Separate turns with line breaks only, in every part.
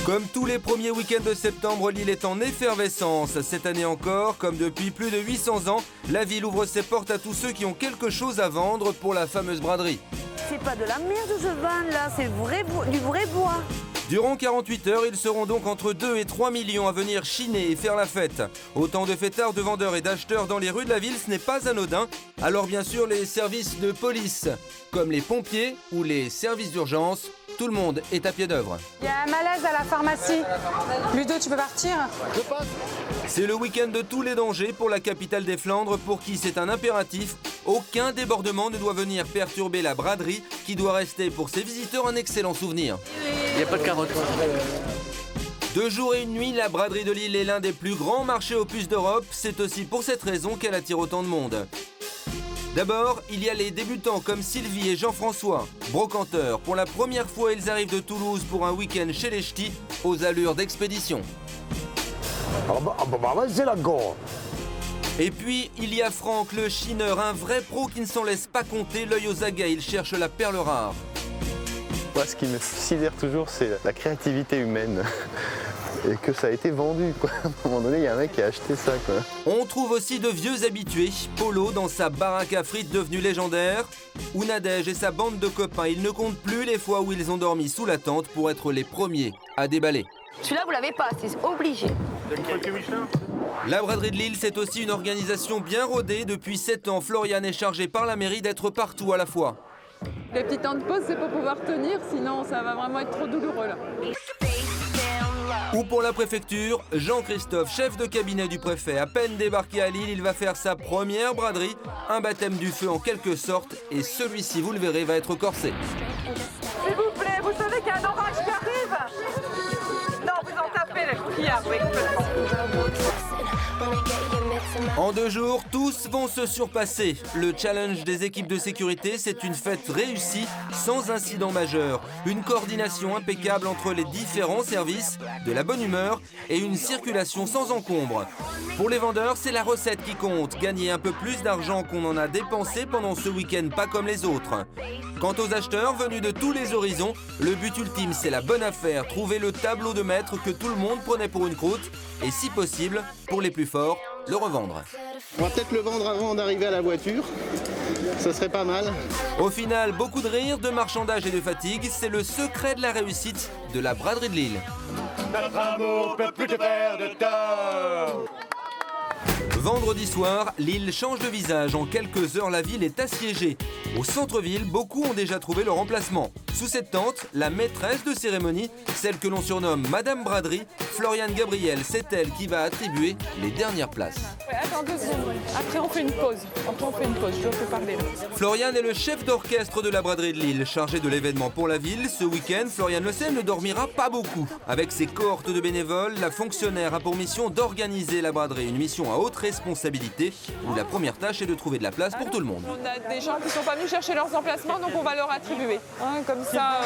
Comme tous les premiers week-ends de septembre, Lille est en effervescence. Cette année encore, comme depuis plus de 800 ans, la ville ouvre ses portes à tous ceux qui ont quelque chose à vendre pour la fameuse braderie.
C'est pas de la merde que je vends là, c'est du vrai bois.
Durant 48 heures, ils seront donc entre 2 et 3 millions à venir chiner et faire la fête. Autant de fêtards, de vendeurs et d'acheteurs dans les rues de la ville, ce n'est pas anodin. Alors bien sûr, les services de police, comme les pompiers ou les services d'urgence, tout le monde est à pied d'œuvre.
Il y a un malaise à la pharmacie. Ludo, tu peux partir ?
C'est le week-end de tous les dangers pour la capitale des Flandres, pour qui c'est un impératif. Aucun débordement ne doit venir perturber la braderie, qui doit rester pour ses visiteurs un excellent souvenir.
Il n'y a pas de carottes.
2 jours et une nuit, la braderie de Lille est l'un des plus grands marchés aux puces d'Europe. C'est aussi pour cette raison qu'elle attire autant de monde. D'abord, il y a les débutants comme Sylvie et Jean-François. Brocanteurs, pour la première fois, ils arrivent de Toulouse pour un week-end chez les ch'tis, aux allures d'expédition.
C'est la gore.
Et puis, il y a Franck, le chineur, un vrai pro qui ne s'en laisse pas compter, l'œil aux aguets, il cherche la perle rare.
Moi, ce qui me sidère toujours, c'est la créativité humaine. Et que ça a été vendu, quoi. À un moment donné, il y a un mec qui a acheté ça, quoi.
On trouve aussi de vieux habitués. Polo dans sa baraque à frites devenue légendaire. Ou Nadège et sa bande de copains. Ils ne comptent plus les fois où ils ont dormi sous la tente pour être les premiers à déballer.
Celui-là, vous l'avez pas, c'est obligé.
La braderie de Lille, c'est aussi une organisation bien rodée. Depuis 7 ans, Florian est chargé par la mairie d'être partout à la fois.
Les petits temps de pause, c'est pour pouvoir tenir, sinon ça va vraiment être trop douloureux là.
Ou pour la préfecture, Jean-Christophe, chef de cabinet du préfet, à peine débarqué à Lille, il va faire sa première braderie, un baptême du feu en quelque sorte, et celui-ci, vous le verrez, va être corsé.
S'il vous plaît, vous savez qu'il y a un orage qui arrive? Non, vous en tapez les filles, oui,
En 2 jours, tous vont se surpasser. Le challenge des équipes de sécurité, c'est une fête réussie, sans incident majeur. Une coordination impeccable entre les différents services, de la bonne humeur et une circulation sans encombre. Pour les vendeurs, c'est la recette qui compte. Gagner un peu plus d'argent qu'on en a dépensé pendant ce week-end, pas comme les autres. Quant aux acheteurs venus de tous les horizons, le but ultime, c'est la bonne affaire. Trouver le tableau de maître que tout le monde prenait pour une croûte. Et si possible, pour les plus forts, le revendre.
On va peut-être le vendre avant d'arriver à la voiture, ça serait pas mal.
Au final, beaucoup de rire, de marchandage et de fatigue, c'est le secret de la réussite de la braderie de Lille.
Notre amour peut plus te faire de tort.
Vendredi soir, Lille change de visage. En quelques heures, la ville est assiégée. Au centre-ville, beaucoup ont déjà trouvé leur emplacement. Sous cette tente, la maîtresse de cérémonie, celle que l'on surnomme Madame Braderie, Floriane Gabriel, c'est elle qui va attribuer les dernières places.
Ouais, attends 2 secondes. Après on fait une pause. Je dois vous parler.
Floriane est le chef d'orchestre de la braderie de Lille, chargé de l'événement pour la ville. Ce week-end, Floriane Le Seine ne dormira pas beaucoup. Avec ses cohortes de bénévoles, la fonctionnaire a pour mission d'organiser la braderie, une mission à haute responsabilité, où la première tâche est de trouver de la place pour tout le monde.
On a des gens qui ne sont pas venus chercher leurs emplacements, donc on va leur attribuer. Comme ça,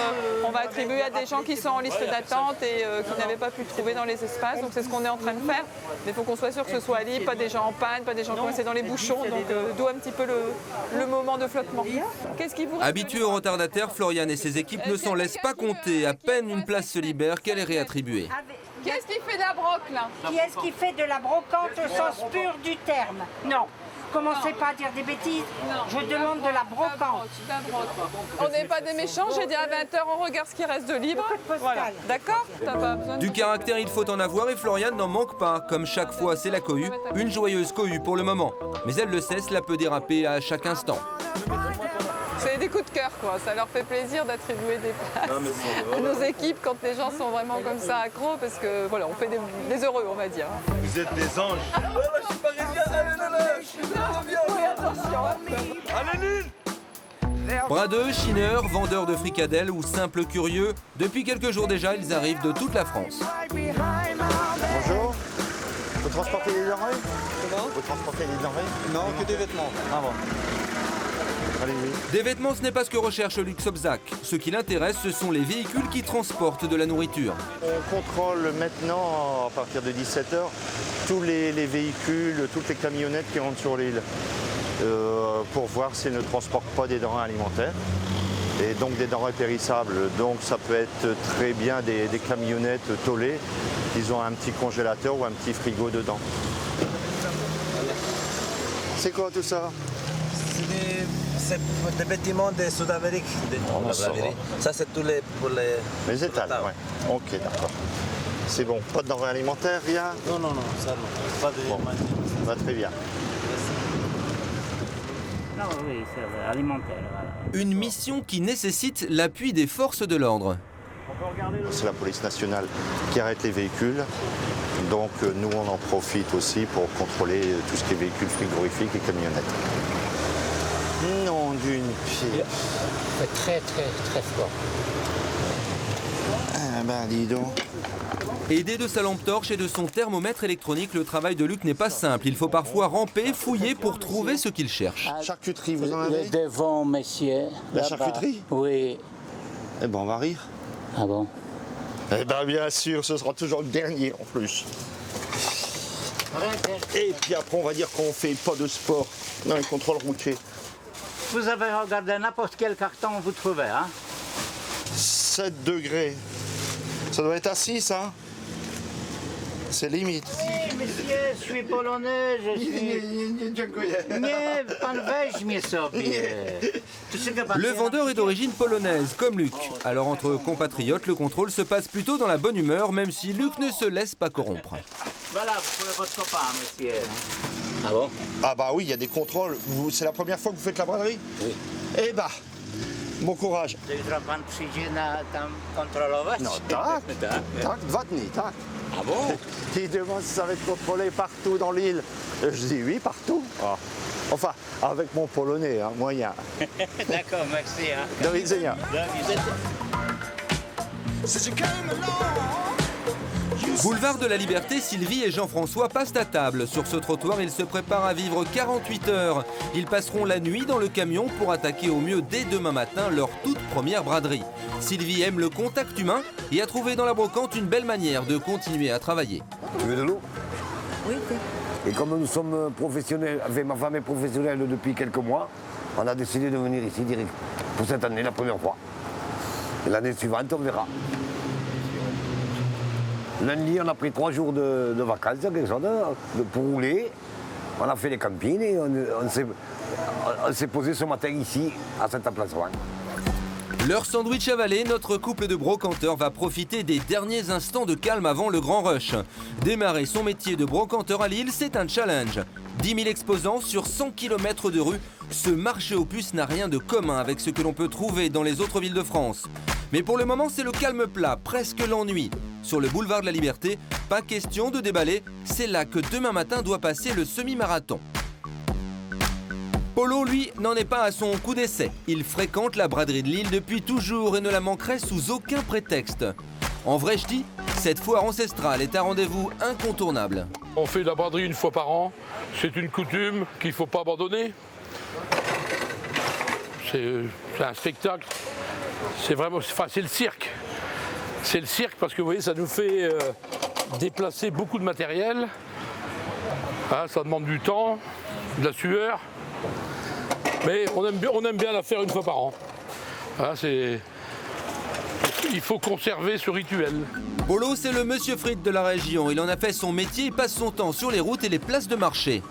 on va attribuer à des gens qui sont en liste d'attente et qui n'avaient pas pu trouver dans les espaces. Donc c'est ce qu'on est en train de faire. Mais il faut qu'on soit sûr que ce soit libre, pas des gens en panne, pas des gens coincés dans les bouchons. Donc d'où un petit peu le moment de flottement. Qu'est-ce qui vous...
Habituée aux retardataires, Floriane et ses équipes ne s'en laissent pas compter. À peine une place se libère qu'elle est réattribuée.
Qui est-ce qui fait de la broc là?
Qui est-ce qui fait de la brocante au sens pur du terme? Non. Commencez pas à dire des bêtises. Je demande de la brocante.
On n'est pas des méchants, j'ai dit à 20h, on regarde ce qui reste de libre. Voilà. D'accord? T'as pas besoin de...
Du caractère, il faut en avoir et Floriane n'en manque pas. Comme chaque fois, c'est la cohue. Une joyeuse cohue pour le moment. Mais elle le sait, cela peut déraper à chaque instant.
C'est des coups de cœur, quoi. Ça leur fait plaisir d'attribuer des places à nos équipes quand les gens sont vraiment comme ça accros, parce que voilà, on fait des heureux, on va dire.
Vous êtes des anges. Je suis parisien, allez Lille.
Bradeux, chineurs, vendeurs de fricadelles ou simples curieux, depuis quelques jours déjà, ils arrivent de toute la France.
Bonjour. Vous transportez des denrées?
Comment?
Vous transportez des denrées?
Non, que des vêtements.
Ah bon. Allez-y.
Des vêtements, ce n'est pas ce que recherche Luc Obzac. Ce qui l'intéresse, ce sont les véhicules qui transportent de la nourriture.
On contrôle maintenant, à partir de 17h, tous les véhicules, toutes les camionnettes qui rentrent sur l'île. Pour voir s'ils ne transportent pas des denrées alimentaires. et donc des denrées périssables. Donc ça peut être très bien des camionnettes tollées. Ils ont un petit congélateur ou un petit frigo dedans. C'est quoi tout ça?
C'est des bâtiments de Sud-Amérique. Ça, c'est tous les pour
les étals, ouais. Ok, d'accord. C'est bon, pas de denrées alimentaires, rien?
Non, ça non. Pas de
bon. Bah, très bien.
Non, oui, c'est alimentaire. Voilà.
Une mission qui nécessite l'appui des forces de l'ordre.
C'est la police nationale qui arrête les véhicules. Donc nous, on en profite aussi pour contrôler tout ce qui est véhicules frigorifiques et camionnettes. Non, d'une pied.
C'est très, très, très fort.
Ah ben, dis donc.
Aidé de sa lampe torche et de son thermomètre électronique, le travail de Luc n'est pas simple. Il faut parfois ramper, fouiller pour trouver ce qu'il cherche.
Charcuterie, vous en avez?
Devant, monsieur.
La charcuterie?
Oui.
Eh ben, on va rire.
Ah bon?
Eh bien, bien sûr, ce sera toujours le dernier en plus. Et puis après, on va dire qu'on fait pas de sport dans les contrôles routiers.
Vous avez regardé n'importe quel carton vous trouvez, hein?
7 degrés. Ça doit être à 6, hein? C'est limite.
Oui, monsieur, je suis polonais, je suis... Nie, pan weź mnie sobie.
Le vendeur est d'origine polonaise, comme Luc. Alors entre compatriotes, le contrôle se passe plutôt dans la bonne humeur, même si Luc ne se laisse pas corrompre.
Voilà, pour votre copain, monsieur. Ah bon?
Ah bah oui, il y a des contrôles. C'est la première fois que vous faites la braderie?
Oui.
Eh bah, bon courage.
Jutro pan przyjdzie tam kontrolować?
Non, tac, tac, 2 dni, tac.
Ah bon?
Il demande si ça va être contrôlé partout dans l'île. Je dis oui, partout. Ah. Enfin, avec mon polonais, hein, moyen.
D'accord, merci. Hein.
Do widzenia.
Boulevard de la Liberté, Sylvie et Jean-François passent à table. Sur ce trottoir, ils se préparent à vivre 48 heures. Ils passeront la nuit dans le camion pour attaquer au mieux dès demain matin leur toute première braderie. Sylvie aime le contact humain et a trouvé dans la brocante une belle manière de continuer à travailler.
Tu veux de l'eau?
Oui.
Et comme nous sommes professionnels, ma femme est professionnelle depuis quelques mois, on a décidé de venir ici direct pour cette année, la première fois. Et l'année suivante, on verra. Lundi, on a pris 3 jours de vacances, quelque chose, pour rouler. On a fait les campings et on s'est posé ce matin ici, à cet emplacement.
Leur sandwich avalé, notre couple de brocanteurs va profiter des derniers instants de calme avant le grand rush. Démarrer son métier de brocanteur à Lille, c'est un challenge. 10 000 exposants sur 100 km de rue, ce marché aux puces n'a rien de commun avec ce que l'on peut trouver dans les autres villes de France. Mais pour le moment, c'est le calme plat, presque l'ennui. Sur le boulevard de la Liberté, pas question de déballer, c'est là que demain matin doit passer le semi-marathon. Polo, lui, n'en est pas à son coup d'essai. Il fréquente la braderie de Lille depuis toujours et ne la manquerait sous aucun prétexte. En vrai, je dis, cette foire ancestrale est un rendez-vous incontournable.
On fait la braderie une fois par an. C'est une coutume qu'il ne faut pas abandonner. C'est un spectacle. C'est vraiment, c'est le cirque. C'est le cirque parce que vous voyez, ça nous fait déplacer beaucoup de matériel. Hein, ça demande du temps, de la sueur. Mais on aime bien la faire une fois par an. Hein, il faut conserver ce rituel.
Polo, c'est le monsieur frites de la région. Il en a fait son métier et passe son temps sur les routes et les places de marché.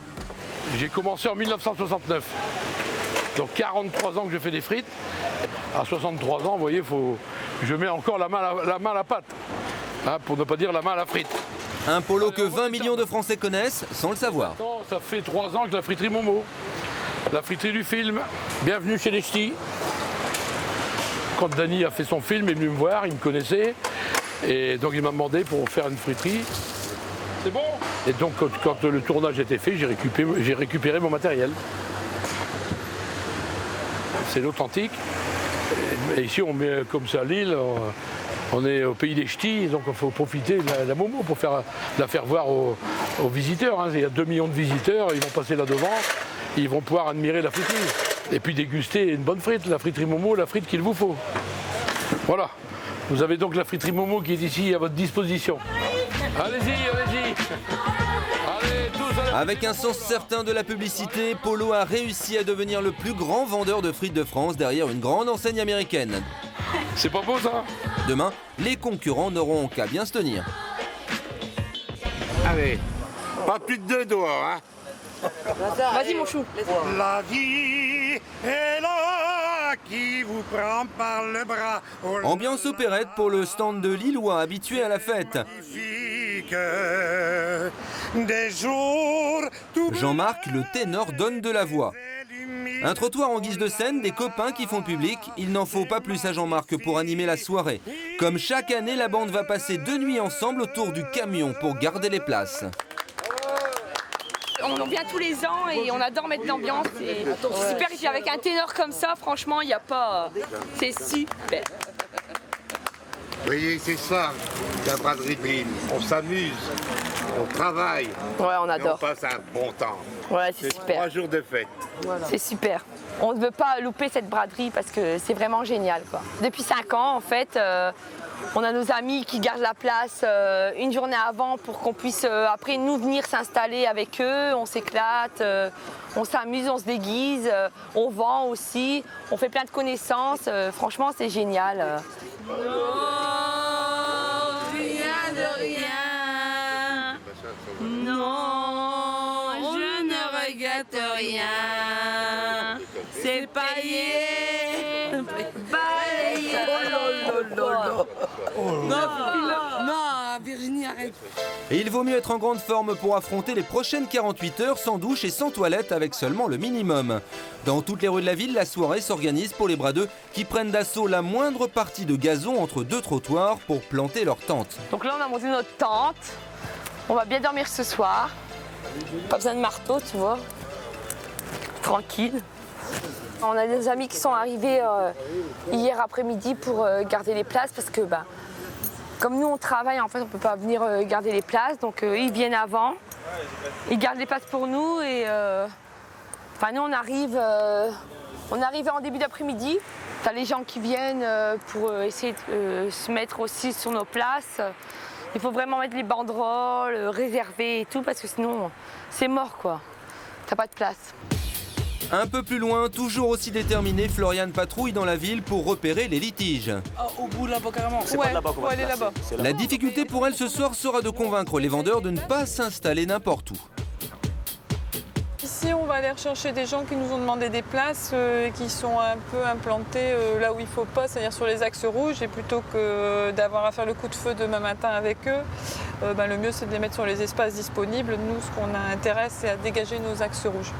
J'ai commencé en 1969. Donc 43 ans que je fais des frites. À 63 ans, vous voyez, je mets encore la main à la pâte. Hein, pour ne pas dire la main à la frite.
Un Polo que 20 millions de Français connaissent sans le savoir.
Ça fait 3 ans que la friterie Momo. La friterie du film. Bienvenue chez les Ch'tis. Quand Dany a fait son film, il est venu me voir, il me connaissait. Et donc il m'a demandé pour faire une friterie. C'est bon. Et donc quand le tournage était fait, j'ai récupéré mon matériel. C'est l'authentique. Et ici, on met comme ça à Lille, on est au pays des ch'tis, donc il faut profiter de la Momo pour la faire voir aux visiteurs. Hein. Il y a 2 millions de visiteurs, ils vont passer là-devant, ils vont pouvoir admirer la friterie. Et puis déguster une bonne frite, la friterie Momo, la frite qu'il vous faut. Voilà, vous avez donc la friterie Momo qui est ici à votre disposition. Allez-y, allez-y. Allez.
Avec un sens certain de la publicité, Polo a réussi à devenir le plus grand vendeur de frites de France derrière une grande enseigne américaine.
C'est pas beau ça?
Demain, les concurrents n'auront qu'à bien se tenir.
Allez, pas plus de 2 doigts, hein.
Vas-y mon chou.
La vie est là qui vous prend par le bras.
Ambiance opérette pour le stand de Lillois habitué à la fête.
Des jours
Jean-Marc, le ténor, donne de la voix. Un trottoir en guise de scène, des copains qui font public. Il n'en faut pas plus à Jean-Marc pour animer la soirée. Comme chaque année, la bande va passer 2 nuits ensemble autour du camion pour garder les places.
On vient tous les ans et on adore mettre l'ambiance. C'est super, et puis avec un ténor comme ça, franchement, il n'y a pas... C'est super.
Vous voyez, c'est ça, la braderie de Lille. On s'amuse, on travaille.
Ouais, on adore.
Et on passe un bon temps.
Ouais, c'est super.
3 jours de fête.
Voilà. C'est super. On ne veut pas louper cette braderie parce que c'est vraiment génial, quoi. Depuis 5 ans, en fait, on a nos amis qui gardent la place une journée avant pour qu'on puisse après nous venir s'installer avec eux. On s'éclate, on s'amuse, on se déguise, on vend aussi, on fait plein de connaissances. Franchement, c'est génial.
Rien de rien. Non, je ne regrette rien. C'est paillé, balayé. Non, Virginie, arrête.
Et il vaut mieux être en grande forme pour affronter les prochaines 48 heures sans douche et sans toilette avec seulement le minimum. Dans toutes les rues de la ville, la soirée s'organise pour les bradeux qui prennent d'assaut la moindre partie de gazon entre 2 trottoirs pour planter leur tente.
Donc là, on a monté notre tente. On va bien dormir ce soir. Pas besoin de marteau, tu vois. Tranquille. On a des amis qui sont arrivés hier après-midi pour garder les places parce que comme nous on travaille, en fait on ne peut pas venir garder les places, donc ils viennent avant, ils gardent les places pour nous et nous on arrive en début d'après-midi. Tu as les gens qui viennent pour essayer de se mettre aussi sur nos places. Il faut vraiment mettre les banderoles, réserver et tout parce que sinon c'est mort quoi, t'as pas de place.
Un peu plus loin, toujours aussi déterminé, Floriane patrouille dans la ville pour repérer les litiges.
Au bout là-bas carrément.
C'est pas de là-bas qu'on va aller là-bas.
La difficulté pour elle ce soir sera de convaincre les vendeurs de ne pas s'installer n'importe où.
Ici, on va aller rechercher des gens qui nous ont demandé des places et qui sont un peu implantés là où il ne faut pas, c'est-à-dire sur les axes rouges. Et plutôt que d'avoir à faire le coup de feu demain matin avec eux, le mieux c'est de les mettre sur les espaces disponibles. Nous, ce qu'on a intérêt, c'est à dégager nos axes rouges.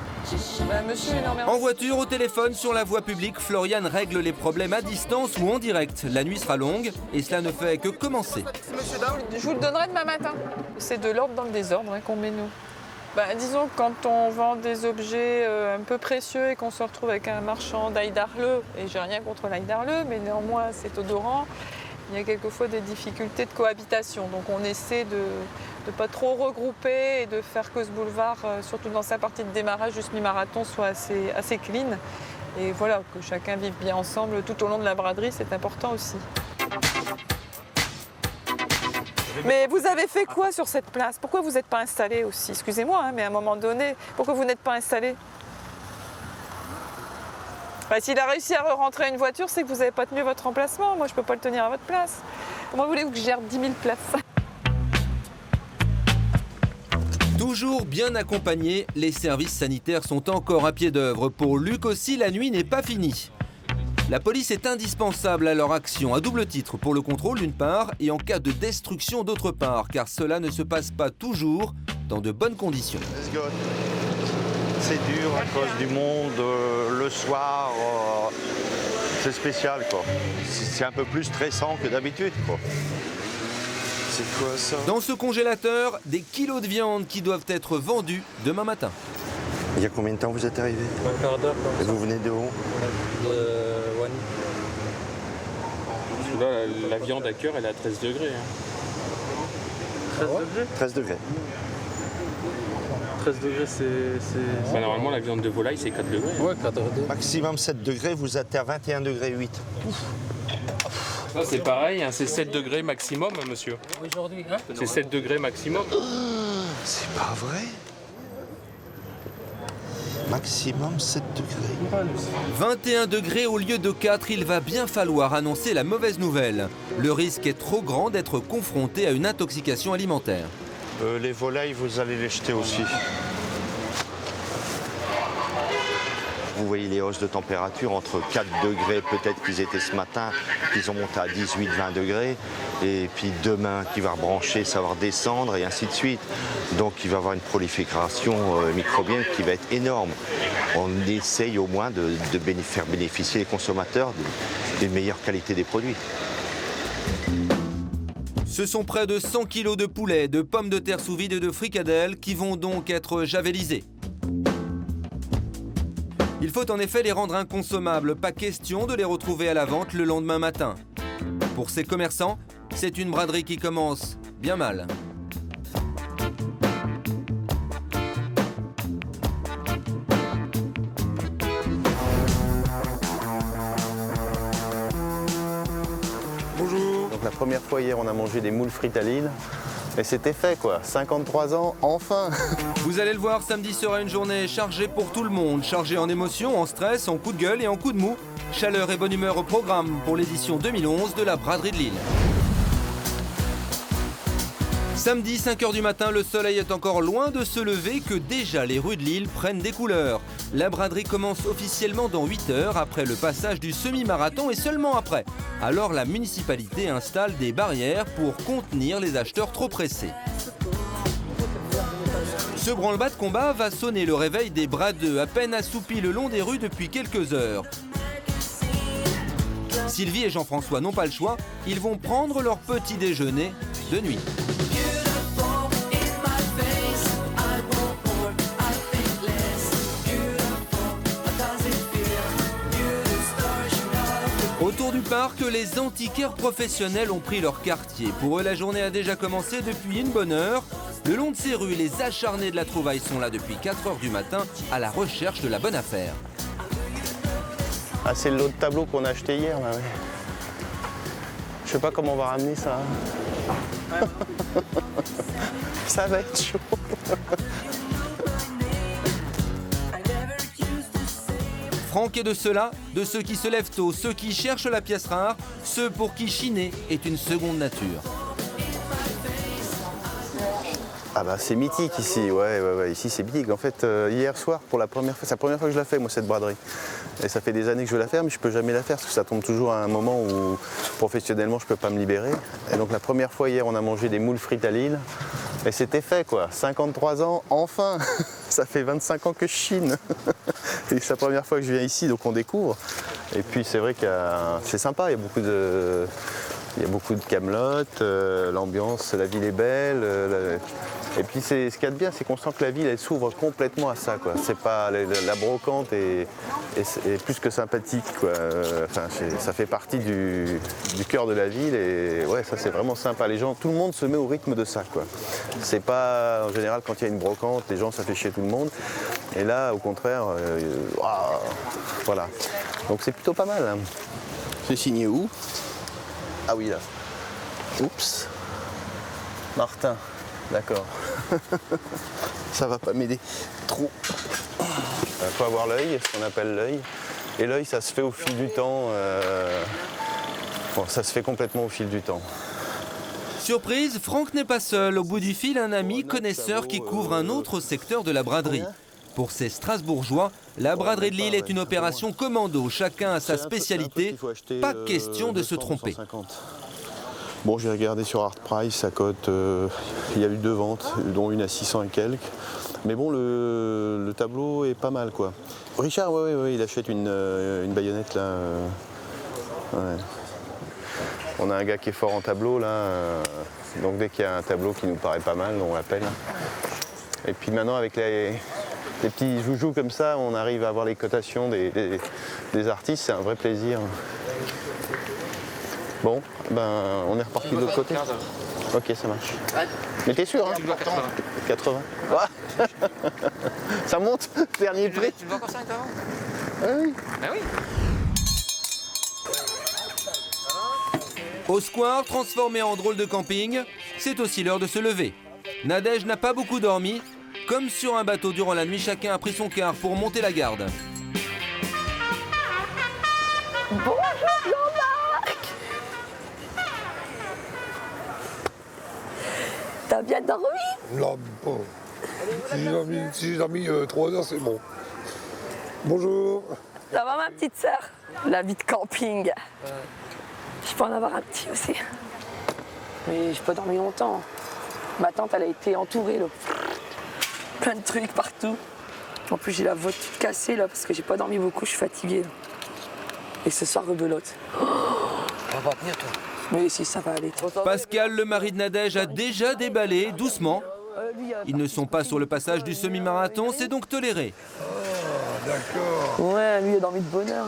Monsieur,
en voiture, au téléphone, sur la voie publique, Floriane règle les problèmes à distance ou en direct. La nuit sera longue et cela ne fait que commencer.
Je vous le donnerai demain matin. C'est de l'ordre dans le désordre qu'on met nous. Disons que quand on vend des objets un peu précieux et qu'on se retrouve avec un marchand d'ail d'Arleux, et j'ai rien contre l'ail d'Arleux, mais néanmoins c'est odorant, il y a quelquefois des difficultés de cohabitation. Donc on essaie de ne pas trop regrouper et de faire que ce boulevard, surtout dans sa partie de démarrage du semi-marathon, soit assez clean. Et voilà, que chacun vive bien ensemble tout au long de la braderie, c'est important aussi. Mais vous avez fait quoi sur cette place? Pourquoi vous n'êtes pas installé aussi? Excusez-moi, mais à un moment donné, pourquoi vous n'êtes pas installé? S'il a réussi à rentrer une voiture, c'est que vous n'avez pas tenu votre emplacement. Moi, je ne peux pas le tenir à votre place. Comment voulez-vous que je gère 10 000 places?
Toujours bien accompagnés, les services sanitaires sont encore à pied d'œuvre. Pour Luc aussi, la nuit n'est pas finie. La police est indispensable à leur action, à double titre, pour le contrôle d'une part et en cas de destruction d'autre part, car cela ne se passe pas toujours dans de bonnes conditions.
C'est dur à cause du monde, le soir, c'est spécial quoi. C'est un peu plus stressant que d'habitude quoi. C'est quoi ça?
Dans ce congélateur, des kilos de viande qui doivent être vendus demain matin.
Il y a combien de temps vous êtes arrivé?
Un quart d'heure.
Et vous venez de où?
De Wani. Là, la viande à cœur, elle est à 13 degrés.
13 degrés 13 degrés.
13 degrés, c'est... normalement, la viande de volaille, c'est 4 degrés.
Ouais, 4 degrés. Maximum 7 degrés, vous êtes à 21 degrés 8.
Ça, c'est pareil, hein, c'est 7 degrés maximum, monsieur. Aujourd'hui, hein? C'est 7 degrés maximum.
C'est pas vrai? Maximum 7 degrés.
21 degrés au lieu de 4, il va bien falloir annoncer la mauvaise nouvelle. Le risque est trop grand d'être confronté à une intoxication alimentaire.
Les volailles, vous allez les jeter aussi. Vous voyez les hausses de température entre 4 degrés, peut-être qu'ils étaient ce matin, ils ont monté à 18-20 degrés. Et puis demain qui va rebrancher, ça va redescendre et ainsi de suite. Donc il va y avoir une prolifération microbienne qui va être énorme. On essaye au moins de faire bénéficier les consommateurs d'une meilleure qualité des produits.
Ce sont près de 100 kg de poulet, de pommes de terre sous vide et de fricadelles qui vont donc être javellisés. Il faut en effet les rendre inconsommables, pas question de les retrouver à la vente le lendemain matin. Pour ces commerçants, c'est une braderie qui commence bien mal.
Bonjour. Donc la première fois hier, on a mangé des moules frites à Lille. Et c'était fait quoi, 53 ans, enfin.
Vous allez le voir, samedi sera une journée chargée pour tout le monde. Chargée en émotions, en stress, en coups de gueule et en coups de mou. Chaleur et bonne humeur au programme pour l'édition 2011 de la braderie de Lille. Samedi 5h du matin, le soleil est encore loin de se lever que déjà les rues de Lille prennent des couleurs. La braderie commence officiellement dans 8 heures après le passage du semi-marathon et seulement après. Alors la municipalité installe des barrières pour contenir les acheteurs trop pressés. Ce branle-bas de combat va sonner le réveil des bradeux à peine assoupis le long des rues depuis quelques heures. Sylvie et Jean-François n'ont pas le choix, ils vont prendre leur petit déjeuner de nuit. Autour du parc, les antiquaires professionnels ont pris leur quartier. Pour eux, la journée a déjà commencé depuis une bonne heure. Le long de ces rues, les acharnés de la trouvaille sont là depuis 4h du matin à la recherche de la bonne affaire.
Ah, c'est le lot de tableaux qu'on a acheté hier, là, ouais. Je sais pas comment on va ramener ça. Ça va être chaud.
Franck est de ceux-là, de ceux qui se lèvent tôt, ceux qui cherchent la pièce rare, ceux pour qui chiner est une seconde nature.
Ah bah c'est mythique ici, ouais, ici c'est mythique. En fait, hier soir, c'est la première fois que je la fais, moi, cette braderie. Et ça fait des années que je veux la faire, mais je peux jamais la faire parce que ça tombe toujours à un moment où professionnellement je peux pas me libérer. Et donc la première fois hier, on a mangé des moules frites à Lille. Et c'était fait quoi, 53 ans, enfin. Ça fait 25 ans que je chine. Et c'est la première fois que je viens ici, donc on découvre. Et puis c'est vrai que c'est sympa, il y a beaucoup de camelotes, l'ambiance, la ville est belle. Et puis ce qu'il y a de bien, c'est qu'on sent que la ville, elle s'ouvre complètement à ça, quoi. C'est pas la brocante est plus que sympathique, quoi. Enfin, ça fait partie du cœur de la ville et ouais, ça c'est vraiment sympa. Les gens, tout le monde se met au rythme de ça, quoi. C'est pas en général quand il y a une brocante, les gens ça fait chier tout le monde. Et là, au contraire, voilà. Donc c'est plutôt pas mal. Hein. C'est signé où? Ah oui là. Oups. Martin. D'accord. Ça va pas m'aider trop. Il faut avoir l'œil, ce qu'on appelle l'œil. Et l'œil, ça se fait au fil du temps. Bon, ça se fait complètement au fil du temps.
Surprise, Franck n'est pas seul. Au bout du fil, un ami connaisseur qui couvre un autre secteur de la braderie. Pour ces Strasbourgeois, la braderie de Lille est une opération commando. Chacun a sa spécialité. Pas question de se tromper.
Bon, j'ai regardé sur Art Price, ça cote, il y a eu 2 ventes, dont une à 600 et quelques. Mais bon, le tableau est pas mal, quoi. Richard, ouais, il achète une baïonnette, là. Ouais. On a un gars qui est fort en tableau, là. Donc dès qu'il y a un tableau qui nous paraît pas mal, on l'appelle. Et puis maintenant, avec les petits joujoux comme ça, on arrive à avoir les cotations des artistes, c'est un vrai plaisir. Bon, ben on est reparti de l'autre côté. Ok, ça marche. Mais t'es sûr, hein? Tu dois 80. 80. Ouais. Ça monte, dernier prix. Tu dois encore 5 avant? Ah oui.
Ah oui.
Au square, transformé en drôle de camping, c'est aussi l'heure de se lever. Nadège n'a pas beaucoup dormi, Comme sur un bateau durant la nuit, chacun a pris son quart pour monter la garde.
Bonjour Jean-Marc. T'as bien dormi?
Non, bon. Si j'ai dormi 3 heures, c'est bon. Bonjour.
Ça va ma petite sœur? La vie de camping. Je peux en avoir un petit aussi. Mais je peux dormir longtemps. Ma tante, elle a été entourée, là. Plein de trucs partout. En plus, j'ai la voix toute cassée, là, parce que j'ai pas dormi beaucoup, je suis fatiguée. Là. Et ce soir, rebelote.
Ça va tenir, toi.
Oui, si, ça va aller.
Pascal, le mari de Nadège, a déjà déballé, doucement. Ils ne sont pas sur le passage du semi-marathon, c'est donc toléré.
D'accord.
Ouais, lui, il a dormi de bonne heure.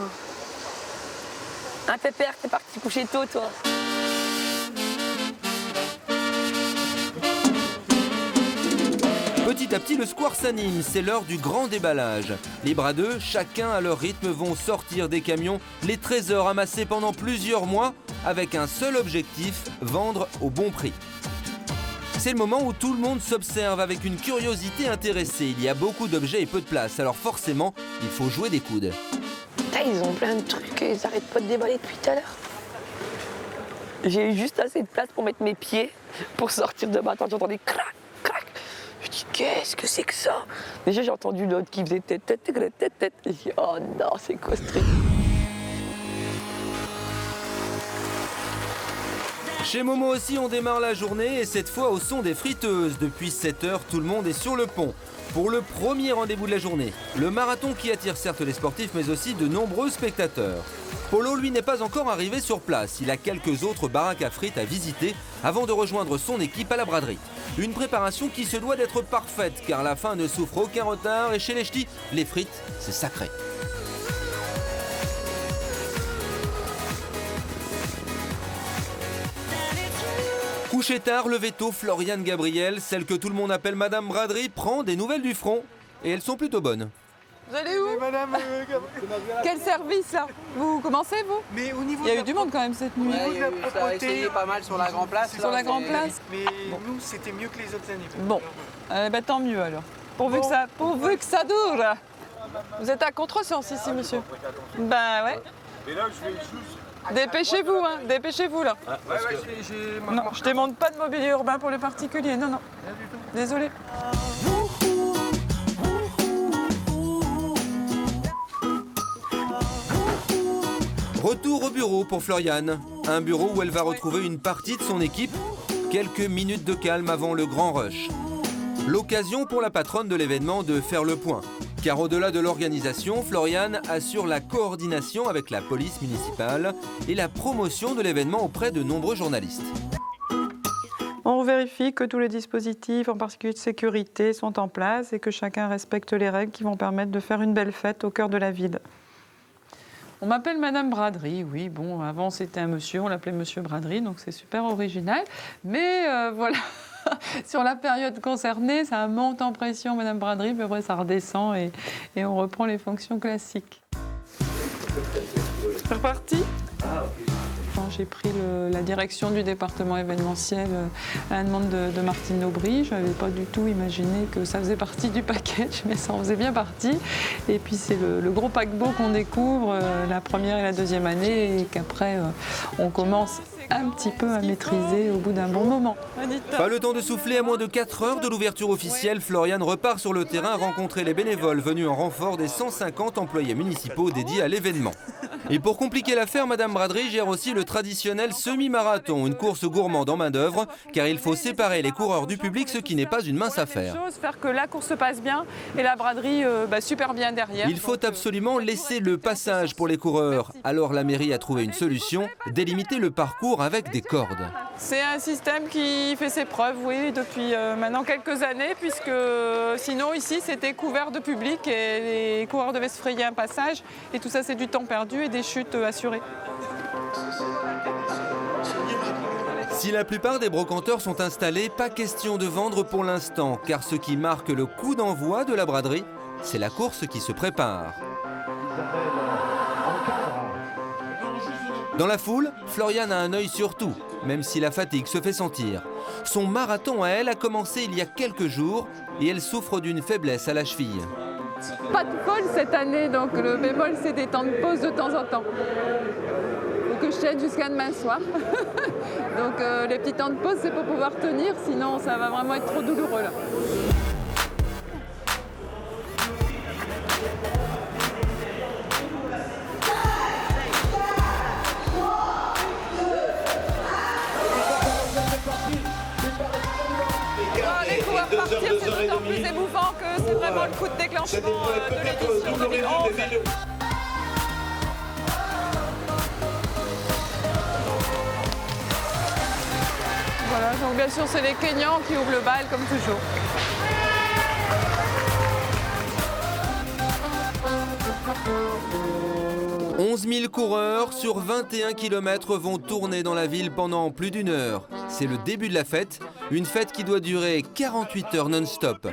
Un pépère, t'es parti coucher tôt, toi.
Petit à petit, le square s'anime, c'est l'heure du grand déballage. Les bras d'eux, chacun à leur rythme, vont sortir des camions les trésors amassés pendant plusieurs mois avec un seul objectif, vendre au bon prix. C'est le moment où tout le monde s'observe avec une curiosité intéressée. Il y a beaucoup d'objets et peu de place, alors forcément, il faut jouer des coudes.
Ils ont plein de trucs et ils n'arrêtent pas de déballer depuis tout à l'heure. J'ai eu juste assez de place pour mettre mes pieds, pour sortir de ma tente. J'entendais crac, crac. Je dis, qu'est-ce que c'est que ça? Déjà, j'ai entendu l'autre qui faisait tête, tête, tête, tête, tête. Je dis, oh non, c'est quoi ce truc?
Chez Momo aussi, on démarre la journée et cette fois au son des friteuses. Depuis 7 heures, tout le monde est sur le pont. Pour le premier rendez-vous de la journée, le marathon qui attire certes les sportifs mais aussi de nombreux spectateurs. Polo, lui, n'est pas encore arrivé sur place. Il a quelques autres baraques à frites à visiter avant de rejoindre son équipe à la braderie. Une préparation qui se doit d'être parfaite car la faim ne souffre aucun retard et chez les ch'tis, les frites, c'est sacré. Couché tard, levé tôt, Floriane Gabriel, celle que tout le monde appelle Madame Braderie, prend des nouvelles du front. Et elles sont plutôt bonnes.
Vous allez où? Quel service là? Vous commencez vous?
Mais au niveau
il y a eu du monde quand même cette nuit.
Au niveau de la propreté,
ça a essayé pas mal sur la Grand Place.
Sur la Grand Place.
Mais nous c'était mieux que les autres années.
Bon, bah, tant mieux alors. Pourvu que ça dure. Vous êtes à contresens ici monsieur. Ben ouais.
Et là je vais juste.
Dépêchez-vous, hein, dépêchez-vous là. Non, je démonte pas de mobilier urbain pour les particuliers, non, non. Désolé.
Retour au bureau pour Floriane. Un bureau où elle va retrouver une partie de son équipe. Quelques minutes de calme avant le grand rush. L'occasion pour la patronne de l'événement de faire le point. Car au-delà de l'organisation, Floriane assure la coordination avec la police municipale et la promotion de l'événement auprès de nombreux journalistes.
On vérifie que tous les dispositifs, en particulier de sécurité, sont en place et que chacun respecte les règles qui vont permettre de faire une belle fête au cœur de la ville. On m'appelle Madame Braderie, oui, bon, avant c'était un monsieur, on l'appelait Monsieur Braderie, donc c'est super original. Mais voilà, sur la période concernée, ça monte en pression Madame Braderie, puis après ça redescend et on reprend les fonctions classiques. C'est reparti ? J'ai pris la direction du département événementiel à la demande de Martine Aubry. Je n'avais pas du tout imaginé que ça faisait partie du package, mais ça en faisait bien partie. Et puis c'est le gros paquebot qu'on découvre la première et la deuxième année et qu'après on commence un petit peu à maîtriser au bout d'un bon moment.
Pas le temps de souffler, à moins de 4 heures de l'ouverture officielle, Floriane repart sur le terrain rencontrer les bénévoles venus en renfort des 150 employés municipaux dédiés à l'événement. Et pour compliquer l'affaire, Madame Braderie gère aussi le traditionnel semi-marathon, une course gourmande en main-d'œuvre, car il faut séparer les coureurs du public, ce qui n'est pas une mince affaire.
Faire que la course se passe bien et la braderie super bien derrière.
Il faut absolument laisser le passage pour les coureurs. Alors la mairie a trouvé une solution, délimiter le parcours avec des cordes.
C'est un système qui fait ses preuves, oui, depuis maintenant quelques années, puisque sinon ici c'était couvert de public et les coureurs devaient se frayer un passage et tout ça c'est du temps perdu et des chutes assurées.
Si la plupart des brocanteurs sont installés, pas question de vendre pour l'instant, car ce qui marque le coup d'envoi de la braderie, c'est la course qui se prépare. Dans la foule, Floriane a un œil sur tout, même si la fatigue se fait sentir. Son marathon à elle a commencé il y a quelques jours et elle souffre d'une faiblesse à la cheville.
Pas de pole cette année, donc le bémol c'est des temps de pause de temps en temps. Faut que je tienne jusqu'à demain soir. Donc les petits temps de pause c'est pour pouvoir tenir, sinon ça va vraiment être trop douloureux là. Partir, c'est d'autant plus émouvant que c'est vraiment le coup de déclenchement de l'édition 2011. Voilà, donc bien sûr c'est les Kenyans qui ouvrent le bal comme toujours. «
11 000 coureurs sur 21 km vont tourner dans la ville pendant plus d'1 heure. C'est le début de la fête, une fête qui doit durer 48 heures non-stop.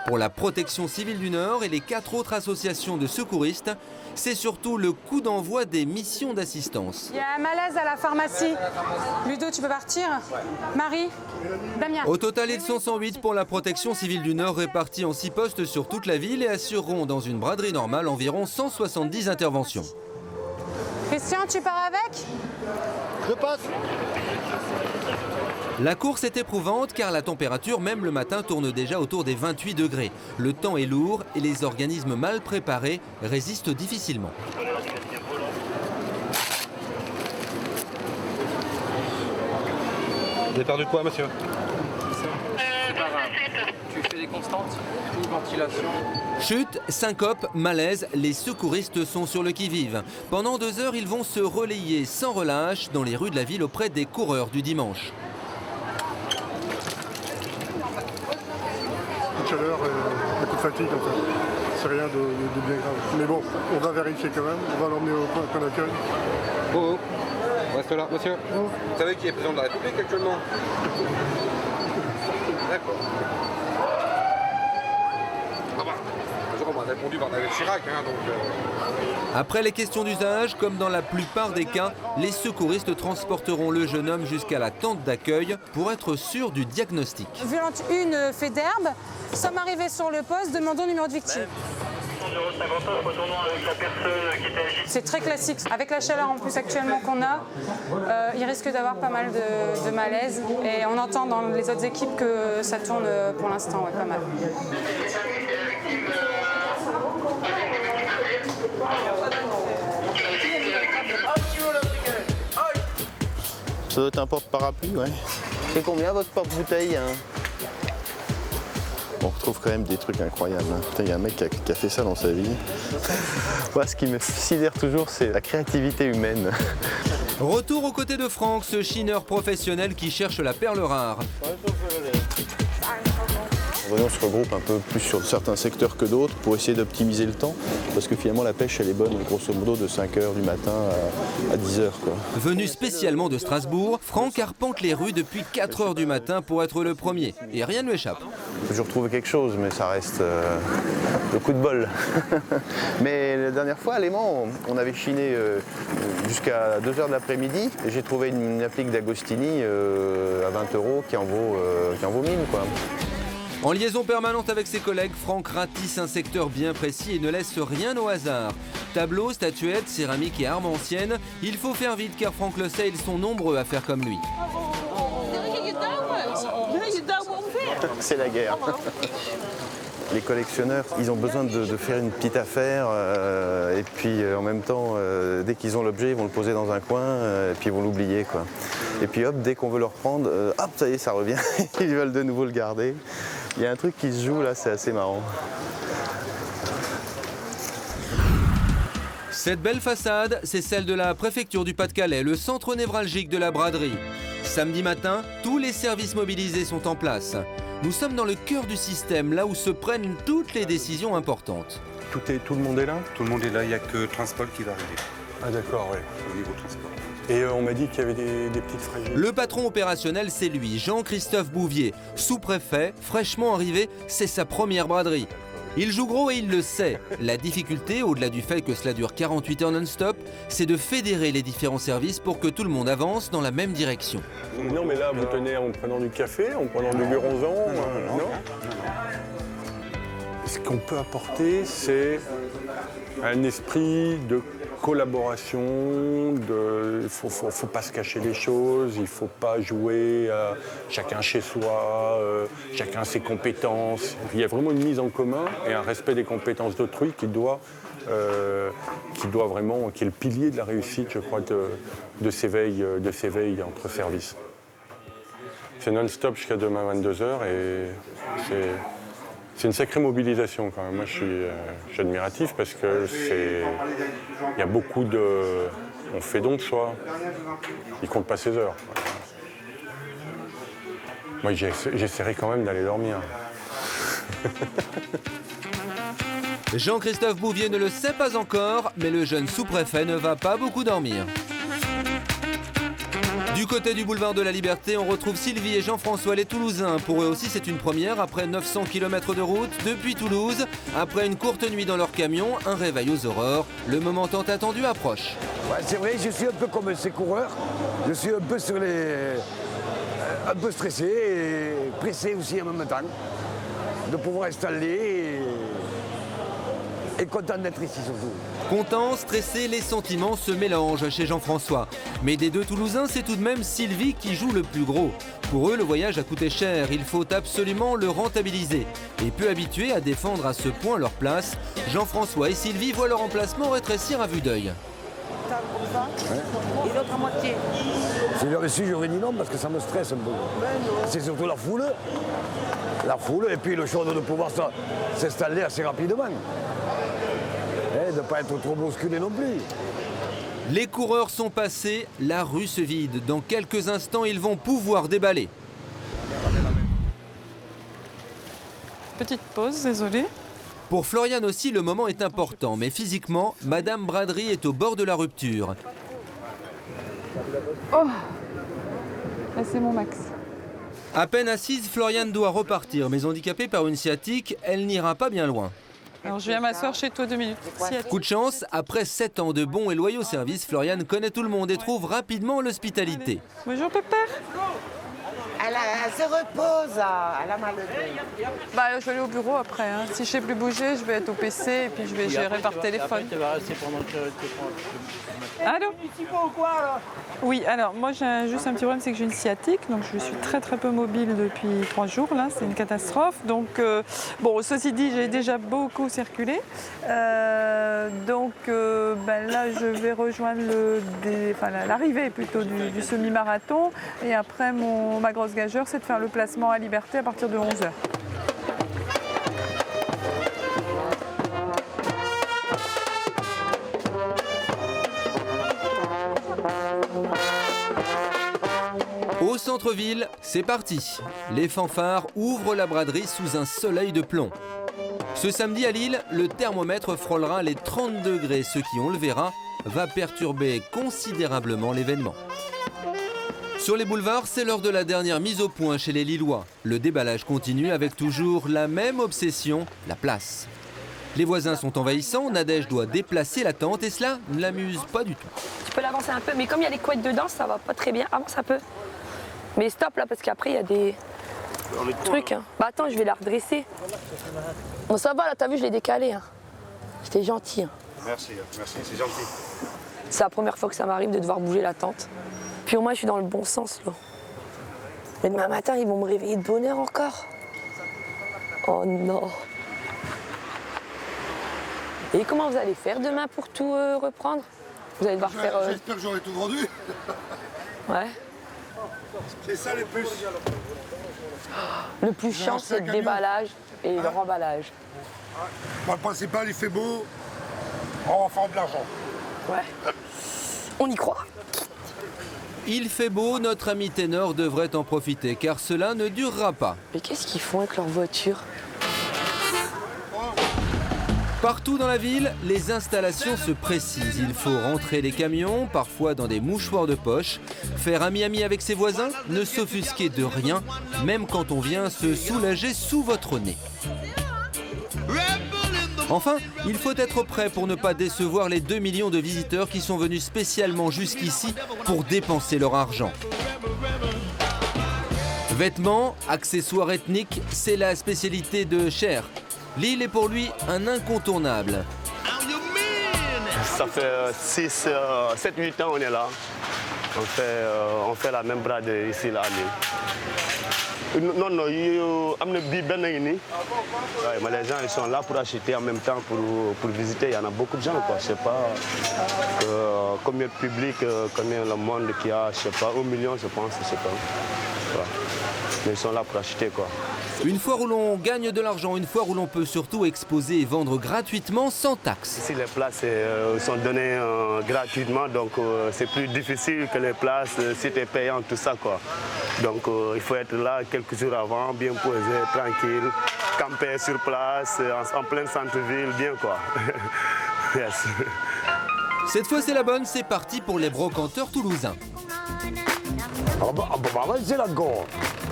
Pour la Protection civile du Nord et les 4 autres associations de secouristes, c'est surtout le coup d'envoi des missions d'assistance.
Il y a un malaise à la pharmacie. Ludo, tu peux partir? Marie? Damien?
Au total, ils sont 108 pour la Protection civile du Nord répartis en 6 postes sur toute la ville et assureront dans une braderie normale environ 170 interventions.
Christian, tu pars avec?
Je passe.
La course est éprouvante car la température, même le matin, tourne déjà autour des 28 degrés. Le temps est lourd et les organismes mal préparés résistent difficilement.
Vous avez perdu quoi, monsieur?
Tu fais des constantes, une ventilation.
Chute, syncope, malaise, les secouristes sont sur le qui-vive. Pendant 2 heures, ils vont se relayer sans relâche dans les rues de la ville auprès des coureurs du dimanche.
Chaleur et beaucoup de fatigue en fait. C'est rien de bien grave. Mais bon, on va vérifier quand même, on va l'emmener au point d'accueil.
Oh, reste là, monsieur. Vous savez qui est président de la République actuellement? D'accord. Ah bah, on m'a répondu par David Chirac, hein, donc...
Après les questions d'usage, comme dans la plupart des cas, les secouristes transporteront le jeune homme jusqu'à la tente d'accueil pour être sûr du diagnostic.
Violente 1, fait d'herbe. Sommes arrivés sur le poste, demandons le numéro de victime. C'est très classique. Avec la chaleur en plus actuellement qu'on a, il risque d'avoir pas mal de malaise. Et on entend dans les autres équipes que ça tourne pour l'instant, ouais, pas mal.
Ça doit être un porte-parapluie, ouais. C'est combien votre porte-bouteille, hein? On retrouve quand même des trucs incroyables. Hein. Putain, il y a un mec qui a fait ça dans sa vie. Moi, ce qui me sidère toujours, c'est la créativité humaine.
Retour aux côtés de Franck, ce chineur professionnel qui cherche la perle rare.
On se regroupe un peu plus sur certains secteurs que d'autres pour essayer d'optimiser le temps. Parce que finalement, la pêche, elle est bonne, grosso modo, de 5h du matin à 10h. Quoi.
Venu spécialement de Strasbourg, Franck arpente les rues depuis 4h du matin pour être le premier. Et rien ne lui échappe.
On peut toujours trouver quelque chose, mais ça reste le coup de bol. Mais la dernière fois, à Léman, on avait chiné jusqu'à 2h de l'après-midi. Et j'ai trouvé une applique d'Agostini à 20 € qui en vaut 1000, quoi.
En liaison permanente avec ses collègues, Franck ratisse un secteur bien précis et ne laisse rien au hasard. Tableaux, statuettes, céramiques et armes anciennes, il faut faire vite car Franck le sait, ils sont nombreux à faire comme lui.
C'est la guerre. Les collectionneurs, ils ont besoin de faire une petite affaire et puis en même temps, dès qu'ils ont l'objet, ils vont le poser dans un coin et puis ils vont l'oublier, quoi. Et puis hop, dès qu'on veut le reprendre, hop, ça y est, ça revient. Ils veulent de nouveau le garder. Il y a un truc qui se joue là, c'est assez marrant.
Cette belle façade, c'est celle de la préfecture du Pas-de-Calais, le centre névralgique de la braderie. Samedi matin, tous les services mobilisés sont en place. Nous sommes dans le cœur du système, là où se prennent toutes les décisions importantes.
Tout le monde est là? Tout le monde est là, il n'y a que Transpol qui va arriver.
Ah d'accord, oui.
Au niveau transport.
Et on m'a dit qu'il y avait des petites fragilités.
Le patron opérationnel, c'est lui, Jean-Christophe Bouvier. Sous-préfet, fraîchement arrivé, c'est sa première braderie. Il joue gros et il le sait. La difficulté, au-delà du fait que cela dure 48 heures non-stop, c'est de fédérer les différents services pour que tout le monde avance dans la même direction.
Non, mais là, vous tenez en prenant du café, en prenant du guronzan, non. Ce qu'on peut apporter, c'est un esprit de collaboration, il ne faut pas se cacher les choses, il ne faut pas jouer chacun chez soi, chacun ses compétences. Il y a vraiment une mise en commun et un respect des compétences d'autrui qui est le pilier de la réussite, je crois, de ces veilles entre services. C'est non-stop jusqu'à demain 22h et c'est une sacrée mobilisation quand même. Moi, je suis admiratif parce que il y a beaucoup de... On fait don de soi. Il compte pas ses heures. Moi, j'essaierai quand même d'aller dormir.
Jean-Christophe Bouvier ne le sait pas encore, mais le jeune sous-préfet ne va pas beaucoup dormir. Du côté du boulevard de la Liberté, on retrouve Sylvie et Jean-François les Toulousains. Pour eux aussi, c'est une première. Après 900 km de route depuis Toulouse, après une courte nuit dans leur camion, un réveil aux aurores, le moment tant attendu approche.
Ouais, c'est vrai, je suis un peu comme ces coureurs. Je suis un peu un peu stressé et pressé aussi en même temps de pouvoir installer et content d'être ici surtout.
Content, stressé, les sentiments se mélangent chez Jean-François. Mais des deux Toulousains, c'est tout de même Sylvie qui joue le plus gros. Pour eux, le voyage a coûté cher, il faut absolument le rentabiliser. Et peu habitués à défendre à ce point leur place, Jean-François et Sylvie voient leur emplacement rétrécir à vue d'œil.
Et l'autre à moitié.
Si j'avais su, j'aurais dit non parce que ça me stresse un peu. C'est surtout la foule et puis le choix de pouvoir s'installer assez rapidement. Et de ne pas être trop bousculé non plus.
Les coureurs sont passés, la rue se vide. Dans quelques instants, ils vont pouvoir déballer.
Petite pause, désolé.
Pour Florian aussi, le moment est important, mais physiquement, Madame Braderie est au bord de la rupture.
Oh, là c'est mon max.
À peine assise, Florian doit repartir, mais handicapée par une sciatique, elle n'ira pas bien loin.
Alors je viens m'asseoir chez toi 2 minutes.
Coup de chance, après 7 ans de bons et loyaux services, Florian connaît tout le monde et trouve rapidement l'hospitalité.
Bonjour pépère.
Elle se repose, elle a mal au dos.
Bah, je vais aller au bureau après. Hein. Si je sais plus bouger, je vais être au PC et puis je vais gérer par téléphone. Allô? Oui, alors moi j'ai juste un petit problème, c'est que j'ai une sciatique, donc je suis très peu mobile depuis 3 jours, là, c'est une catastrophe. Donc, bon, ceci dit, j'ai déjà beaucoup circulé. Là, je vais rejoindre l'arrivée plutôt du semi-marathon. Et après, ma grosse gageure, c'est de faire le placement à Liberté à partir de 11h.
Au centre-ville, c'est parti. Les fanfares ouvrent la braderie sous un soleil de plomb. Ce samedi à Lille, le thermomètre frôlera les 30 degrés, ce qui, on le verra, va perturber considérablement l'événement. Sur les boulevards, c'est l'heure de la dernière mise au point chez les Lillois. Le déballage continue avec toujours la même obsession, la place. Les voisins sont envahissants, Nadège doit déplacer la tente et cela ne l'amuse pas du tout.
Tu peux l'avancer un peu, mais comme il y a des couettes dedans, ça va pas très bien. Avance un peu. Mais stop là, parce qu'après il y a des trucs. Hein. Bah attends, je vais la redresser. Bon, ça va là, t'as vu, je l'ai décalé. Hein. J'étais gentil. Hein.
Merci, c'est gentil.
C'est la première fois que ça m'arrive de devoir bouger la tente. Puis au moins, je suis dans le bon sens là. Mais demain matin, ils vont me réveiller de bonne heure encore. Oh non. Et comment vous allez faire demain pour tout reprendre? Vous allez devoir faire...
J'espère que j'aurai tout vendu.
Ouais.
C'est ça le plus.
Le plus chiant, c'est le déballage et le remballage.
Bon, le principal, il fait beau. On va faire de l'argent.
Ouais. On y croit.
Il fait beau, notre ami ténor devrait en profiter, car cela ne durera pas.
Mais qu'est-ce qu'ils font avec leur voiture?
Partout dans la ville, les installations se précisent. Il faut rentrer les camions, parfois dans des mouchoirs de poche, faire ami-ami avec ses voisins, ne s'offusquer de rien, même quand on vient se soulager sous votre nez. Enfin, il faut être prêt pour ne pas décevoir les 2 millions de visiteurs qui sont venus spécialement jusqu'ici pour dépenser leur argent. Vêtements, accessoires ethniques, c'est la spécialité de Cher. L'île est pour lui un incontournable.
Ça fait 7-8 ans on est là. On fait la même braderie ici là. Non, mais les gens ils sont là pour acheter en même temps pour visiter. Il y en a beaucoup de gens, quoi. Je sais pas combien de public, combien le monde qu'il y a, je sais pas, 1 million je pense, je sais pas. Voilà. Mais ils sont là pour acheter, quoi.
Une foire où l'on gagne de l'argent, une foire où l'on peut surtout exposer et vendre gratuitement sans taxe.
Ici les places sont données gratuitement, donc c'est plus difficile que les places si tu es payant, tout ça, quoi. Donc il faut être là quelques jours avant, bien posé, tranquille, camper sur place, en plein centre-ville, bien, quoi. Yes.
Cette fois c'est la bonne, c'est parti pour les brocanteurs toulousains.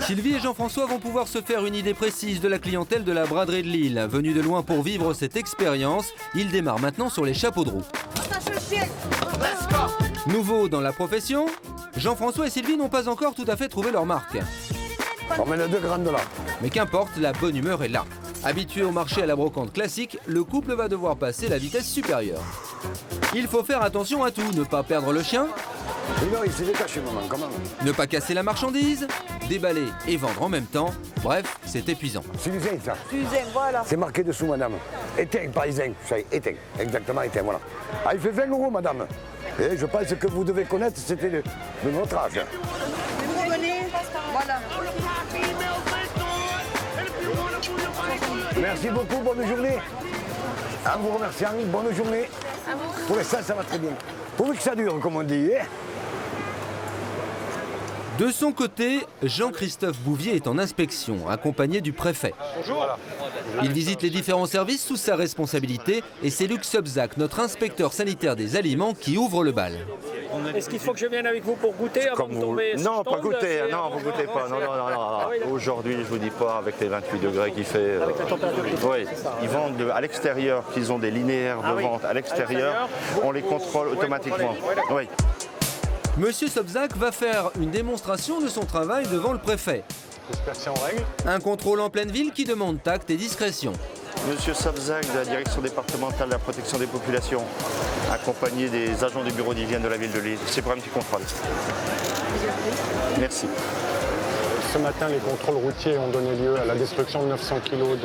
Sylvie et Jean-François vont pouvoir se faire une idée précise de la clientèle de la braderie de Lille. Venus de loin pour vivre cette expérience, ils démarrent maintenant sur les chapeaux de roue. Nouveau dans la profession, Jean-François et Sylvie n'ont pas encore tout à fait trouvé leur marque.
On met les 2 grandes là.
Mais qu'importe, la bonne humeur est là. Habitué au marché à la brocante classique, le couple va devoir passer la vitesse supérieure. Il faut faire attention à tout, ne pas perdre le chien,
non, il s'est décaché, maman, quand même.
Ne pas casser la marchandise, déballer et vendre en même temps. Bref, c'est épuisant.
C'est du zinc, ça.
Du zinc, voilà.
C'est marqué dessous, madame. Éteint, pas zinc. Ça y est, éteint. Exactement, éteint, voilà. Ah, il fait 20 €, madame. Et je pense que vous devez connaître, c'était de notre âge.
Vous venez, voilà.
Merci beaucoup, bonne journée. En vous remerciant, bonne journée. Pour l'instant, ça va très bien. Pourvu que ça dure, comme on dit.
De son côté, Jean-Christophe Bouvier est en inspection, accompagné du préfet.
Bonjour.
Il visite les différents services sous sa responsabilité et c'est Luc Sobzak, notre inspecteur sanitaire des aliments, qui ouvre le bal.
Est-ce qu'il faut que je vienne avec vous pour goûter avant de tomber?
Non, pas goûter, non, vous goûtez pas. Non. Aujourd'hui, je vous dis pas, avec les 28 degrés qu'il fait.
Avec la température qu'il fait.
Oui, ils vendent à l'extérieur, qu'ils ont des linéaires de vente à l'extérieur, on les contrôle automatiquement. Oui.
Monsieur Sobzak va faire une démonstration de son travail devant le préfet.
J'espère que c'est en règle.
Un contrôle en pleine ville qui demande tact et discrétion.
Monsieur Sobzak de la direction départementale de la protection des populations, accompagné des agents du bureau d'hygiène de la ville de Lille. C'est pour un petit contrôle. Merci.
Ce matin, les contrôles routiers ont donné lieu à la destruction de 900 kg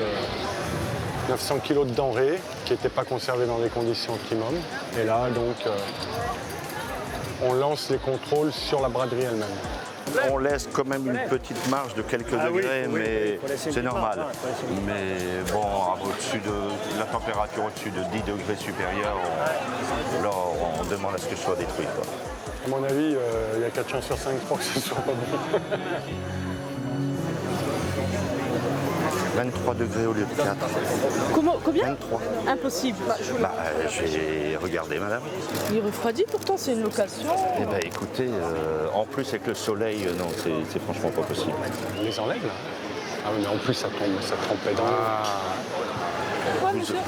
de denrées qui n'étaient pas conservées dans des conditions optimum. Et là, donc, on lance les contrôles sur la braderie elle-même.
On laisse quand même une petite marge de quelques degrés, mais c'est normal. Mais bon, au-dessus de la température au-dessus de 10 degrés supérieurs, on demande à ce que ce soit détruit, quoi.
À mon avis, il y a 4 chances sur 5 pour que ce ne soit pas bon.
23 degrés au lieu de 4.
Combien?
23.
Impossible.
J'ai regardé, madame.
Il refroidit, pourtant c'est une location.
Eh bien, écoutez, en plus avec le soleil, non, c'est franchement pas possible.
On les enlève, là? Ah oui, mais en plus, ça trempait dans l'eau.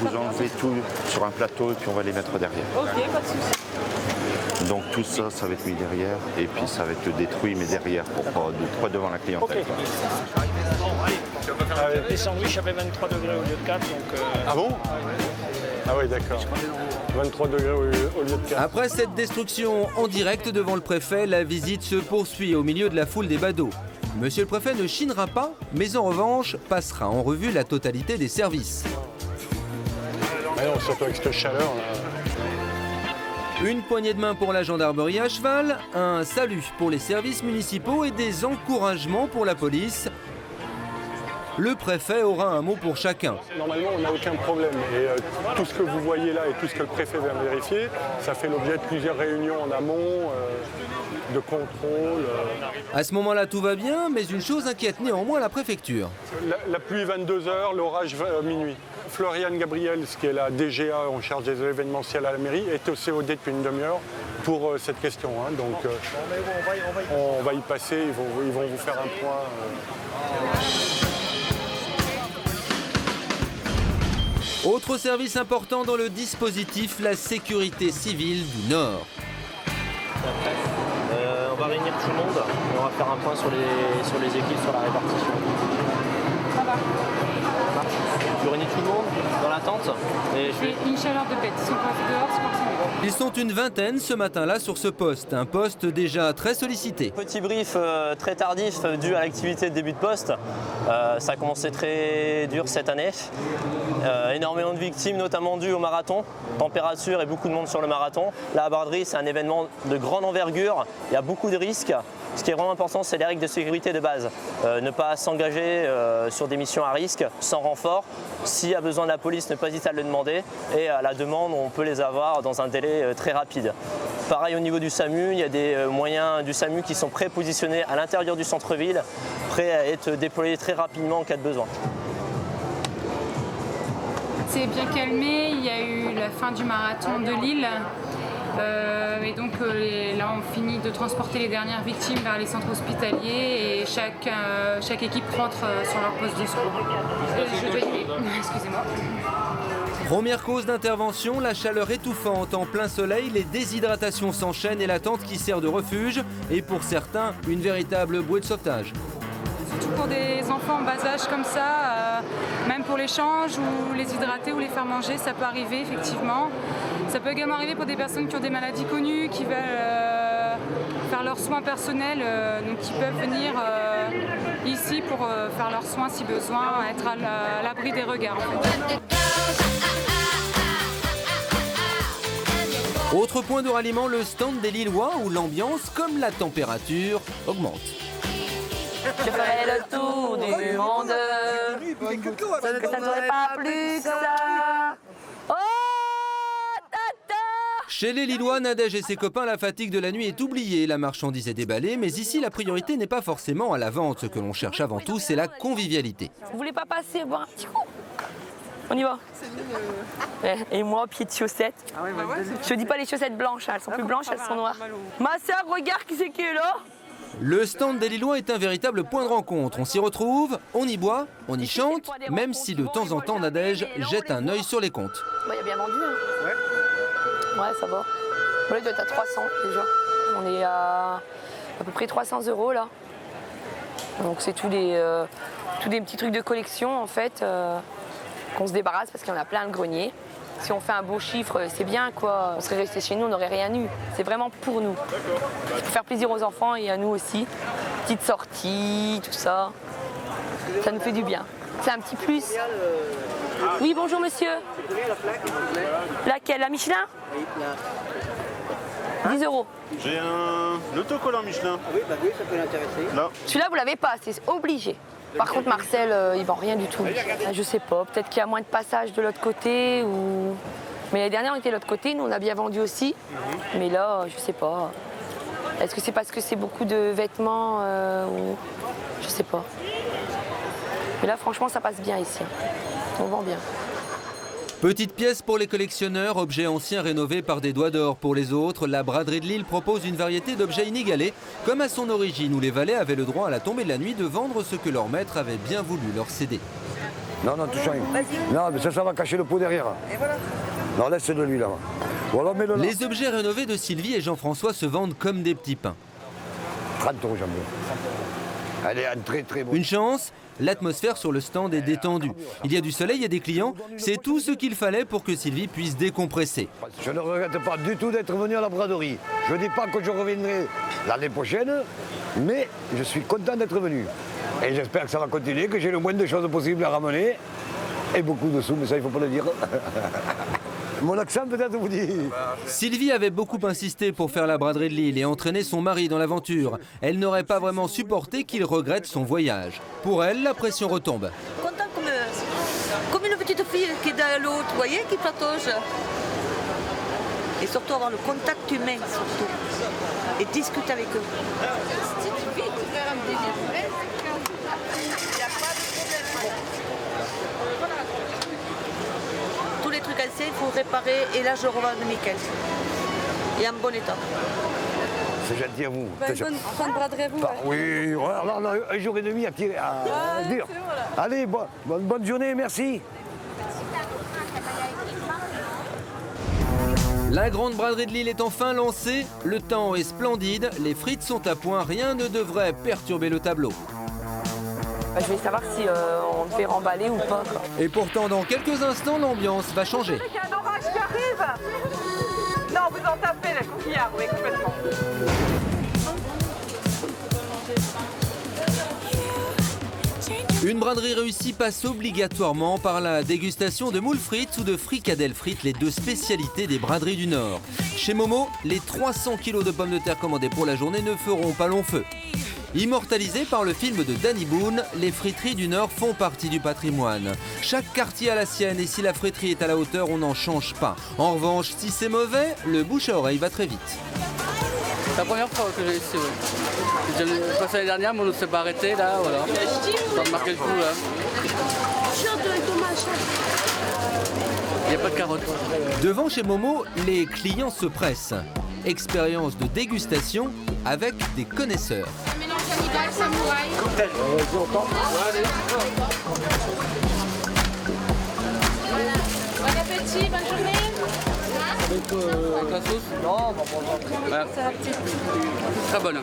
Vous enlevez tout sur un plateau et puis on va les mettre derrière.
Ok, pas de souci.
Donc tout ça, ça va être mis derrière et puis ça va être détruit, mais derrière, pour pas devant la clientèle.
Les sandwichs avaient 23 degrés au lieu de 4, donc...
Ah bon? Ah oui, d'accord. 23 degrés au lieu de 4.
Après cette destruction en direct devant le préfet, la visite se poursuit au milieu de la foule des badauds. Monsieur le préfet ne chinera pas, mais en revanche, passera en revue la totalité des services.
Mais non, surtout avec cette chaleur, là.
Une poignée de main pour la gendarmerie à cheval, un salut pour les services municipaux et des encouragements pour la police. Le préfet aura un mot pour chacun.
Normalement, on n'a aucun problème. Et tout ce que vous voyez là et tout ce que le préfet vient vérifier, ça fait l'objet de plusieurs réunions en amont, de contrôle.
À ce moment-là, tout va bien, mais une chose inquiète néanmoins la préfecture.
La pluie 22h, l'orage minuit. Floriane Gabriel, qui est la DGA en charge des événementiels à la mairie, est au COD depuis une demi-heure pour cette question. Hein. Donc on va y passer, ils vont vous faire un point.
Autre service important dans le dispositif, la sécurité civile du Nord.
On va réunir tout le monde et on va faire un point sur les équipes, sur la répartition.
Ça va.
Tu réunis tout le monde dans la tente et
C'est une chaleur de bête. Ils sont pas dehors, c'est continu.
Ils sont une vingtaine ce matin-là sur ce poste, un poste déjà très sollicité.
Petit brief très tardif dû à l'activité de début de poste. Ça a commencé très dur cette année. Énormément de victimes, notamment dues au marathon. Température et beaucoup de monde sur le marathon. La braderie, c'est un événement de grande envergure. Il y a beaucoup de risques. Ce qui est vraiment important, c'est les règles de sécurité de base. Ne pas s'engager sur des missions à risque, sans renfort. S'il y a besoin de la police, ne pas hésiter à le demander. Et à la demande, on peut les avoir dans un délai très rapide. Pareil au niveau du SAMU, il y a des moyens du SAMU qui sont prépositionnés à l'intérieur du centre-ville, prêts à être déployés très rapidement en cas de besoin.
C'est bien calmé, il y a eu la fin du marathon de Lille. Et donc là on finit de transporter les dernières victimes vers les centres hospitaliers et chaque équipe rentre sur leur poste de secours. Je dois y aller, excusez-moi.
Première cause d'intervention, la chaleur étouffante. En plein soleil, les déshydratations s'enchaînent et la tente qui sert de refuge est pour certains une véritable bouée de sauvetage.
Surtout pour des enfants en bas âge comme ça, même pour l'échange ou les hydrater ou les faire manger, ça peut arriver effectivement. Ça peut également arriver pour des personnes qui ont des maladies connues, qui veulent faire leurs soins personnels, donc qui peuvent venir ici pour faire leurs soins si besoin, être à l'abri des regards. En fait.
Autre point de ralliement, le stand des Lillois où l'ambiance comme la température augmente.
Je ferai le tour du monde. Ça ne t'aurait pas plus que ça. Oh, tata!
Chez les Lillois, Nadège et ses copains, la fatigue de la nuit est oubliée. La marchandise est déballée, mais ici, la priorité n'est pas forcément à la vente. Ce que l'on cherche avant tout, c'est la convivialité.
Vous voulez pas passer boire un petit coup? On y va. Et moi, pied de chaussettes. Je te dis pas les chaussettes blanches, elles sont plus blanches, elles sont noires. Ma soeur, regarde qui c'est qui est là.
Le stand des Lillois est un véritable point de rencontre. On s'y retrouve, on y boit, on y chante, même si de temps en temps Nadège jette un œil sur les comptes.
Il y a bien vendu. Hein. Ouais, ça va. Là, il doit être à 300 déjà. On est à peu près 300 € là. Donc c'est tous des petits trucs de collection en fait qu'on se débarrasse parce qu'il y en a plein le grenier. Si on fait un beau chiffre, c'est bien quoi. On serait resté chez nous, on n'aurait rien eu. C'est vraiment pour nous. Pour faire plaisir aux enfants et à nous aussi. Petite sortie, tout ça. Ça nous fait du bien. C'est un petit plus. Oui, bonjour monsieur. Laquelle? La Michelin? 10 €.
J'ai un autocollant Michelin.
Ah oui, bah oui, ça peut l'intéresser.
Là.
Celui-là, vous l'avez pas, c'est obligé. Par contre, Marcel, il vend rien du tout. Je sais pas, peut-être qu'il y a moins de passages de l'autre côté ou... Mais l'année dernière, on était de l'autre côté, nous on a bien vendu aussi. Mais là, je sais pas. Est-ce que c'est parce que c'est beaucoup de vêtements ou... Je sais pas. Mais là, franchement, ça passe bien ici. On vend bien.
Petite pièce pour les collectionneurs, objets anciens rénovés par des doigts d'or pour les autres. La braderie de Lille propose une variété d'objets inégalés, comme à son origine où les valets avaient le droit à la tombée de la nuit de vendre ce que leur maître avait bien voulu leur céder.
Non, non, touche rien. Non, mais ça va cacher le pot derrière. Et voilà. Non, laisse de lui là. Voilà, mets-le là.
Les objets rénovés de Sylvie et Jean-François se vendent comme des petits pains.
30 € j'en veux. Elle est un très très bon.
Une chance, l'atmosphère sur le stand est détendue. Il y a du soleil, il y a des clients. C'est tout ce qu'il fallait pour que Sylvie puisse décompresser.
Je ne regrette pas du tout d'être venu à la braderie. Je ne dis pas que je reviendrai l'année prochaine, mais je suis content d'être venu. Et j'espère que ça va continuer, que j'ai le moins de choses possibles à ramener. Et beaucoup de sous, mais ça il ne faut pas le dire. Mon accent peut-être vous dit.
Sylvie avait beaucoup insisté pour faire la braderie de Lille et entraîner son mari dans l'aventure. Elle n'aurait pas vraiment supporté qu'il regrette son voyage. Pour elle, la pression retombe.
Content comme une petite fille qui est dans l'autre, vous voyez, qui patauge. Et surtout avoir le contact humain, surtout. Et discuter avec eux. Tous les trucs anciens, il faut réparer et là je revends nickel. Et en bon état.
C'est gentil à vous.
Bonne braderie, vous.
Oui, alors, un jour et demi à dire. Allez, bonne journée, merci.
La grande braderie de Lille est enfin lancée, le temps est splendide, les frites sont à point, rien ne devrait perturber le tableau.
Je vais savoir si on devait remballer ou pas. Quoi.
Et pourtant, dans quelques instants, l'ambiance va changer.
Il y a un orage qui arrive. Non, vous en tapez, la coquillard, oui, complètement.
Une braderie réussie passe obligatoirement par la dégustation de moules frites ou de fricadelles frites, les deux spécialités des braderies du Nord. Chez Momo, les 300 kg de pommes de terre commandées pour la journée ne feront pas long feu. Immortalisées par le film de Danny Boone, les friteries du Nord font partie du patrimoine. Chaque quartier a la sienne et si la friterie est à la hauteur, on n'en change pas. En revanche, si c'est mauvais, le bouche à oreille va très vite.
C'est la première fois que j'ai ici, oui. J'ai passé l'année dernière, mais on ne s'est pas arrêté, là, voilà. Ça a marqué le coup, là. Il n'y a pas de carottes.
Devant chez Momo, les clients se pressent. Expérience de dégustation avec des connaisseurs.
Un mélange cannibale, samouraï.
Cocktail.
Voilà. Bon appétit, bonne journée.
Avec la sauce? Non, voilà. Très bonne.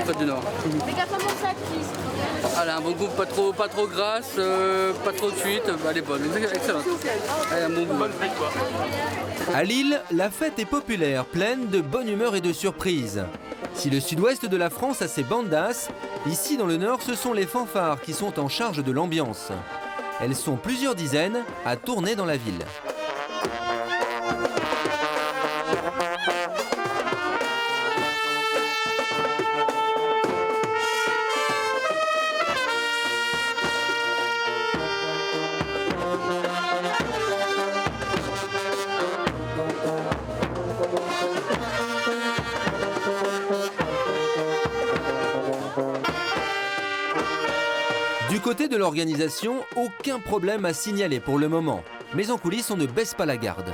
Côte du Nord.
Les gars, comment ça, Chris?
Elle a un bon goût, pas trop grasse, pas trop cuite. Elle est bonne, excellente. Elle a un bon goût.
À Lille, la fête est populaire, pleine de bonne humeur et de surprises. Si le sud-ouest de la France a ses bandas, ici dans le nord, ce sont les fanfares qui sont en charge de l'ambiance. Elles sont plusieurs dizaines à tourner dans la ville. Du côté de l'organisation, aucun problème à signaler pour le moment. Mais en coulisses, on ne baisse pas la garde.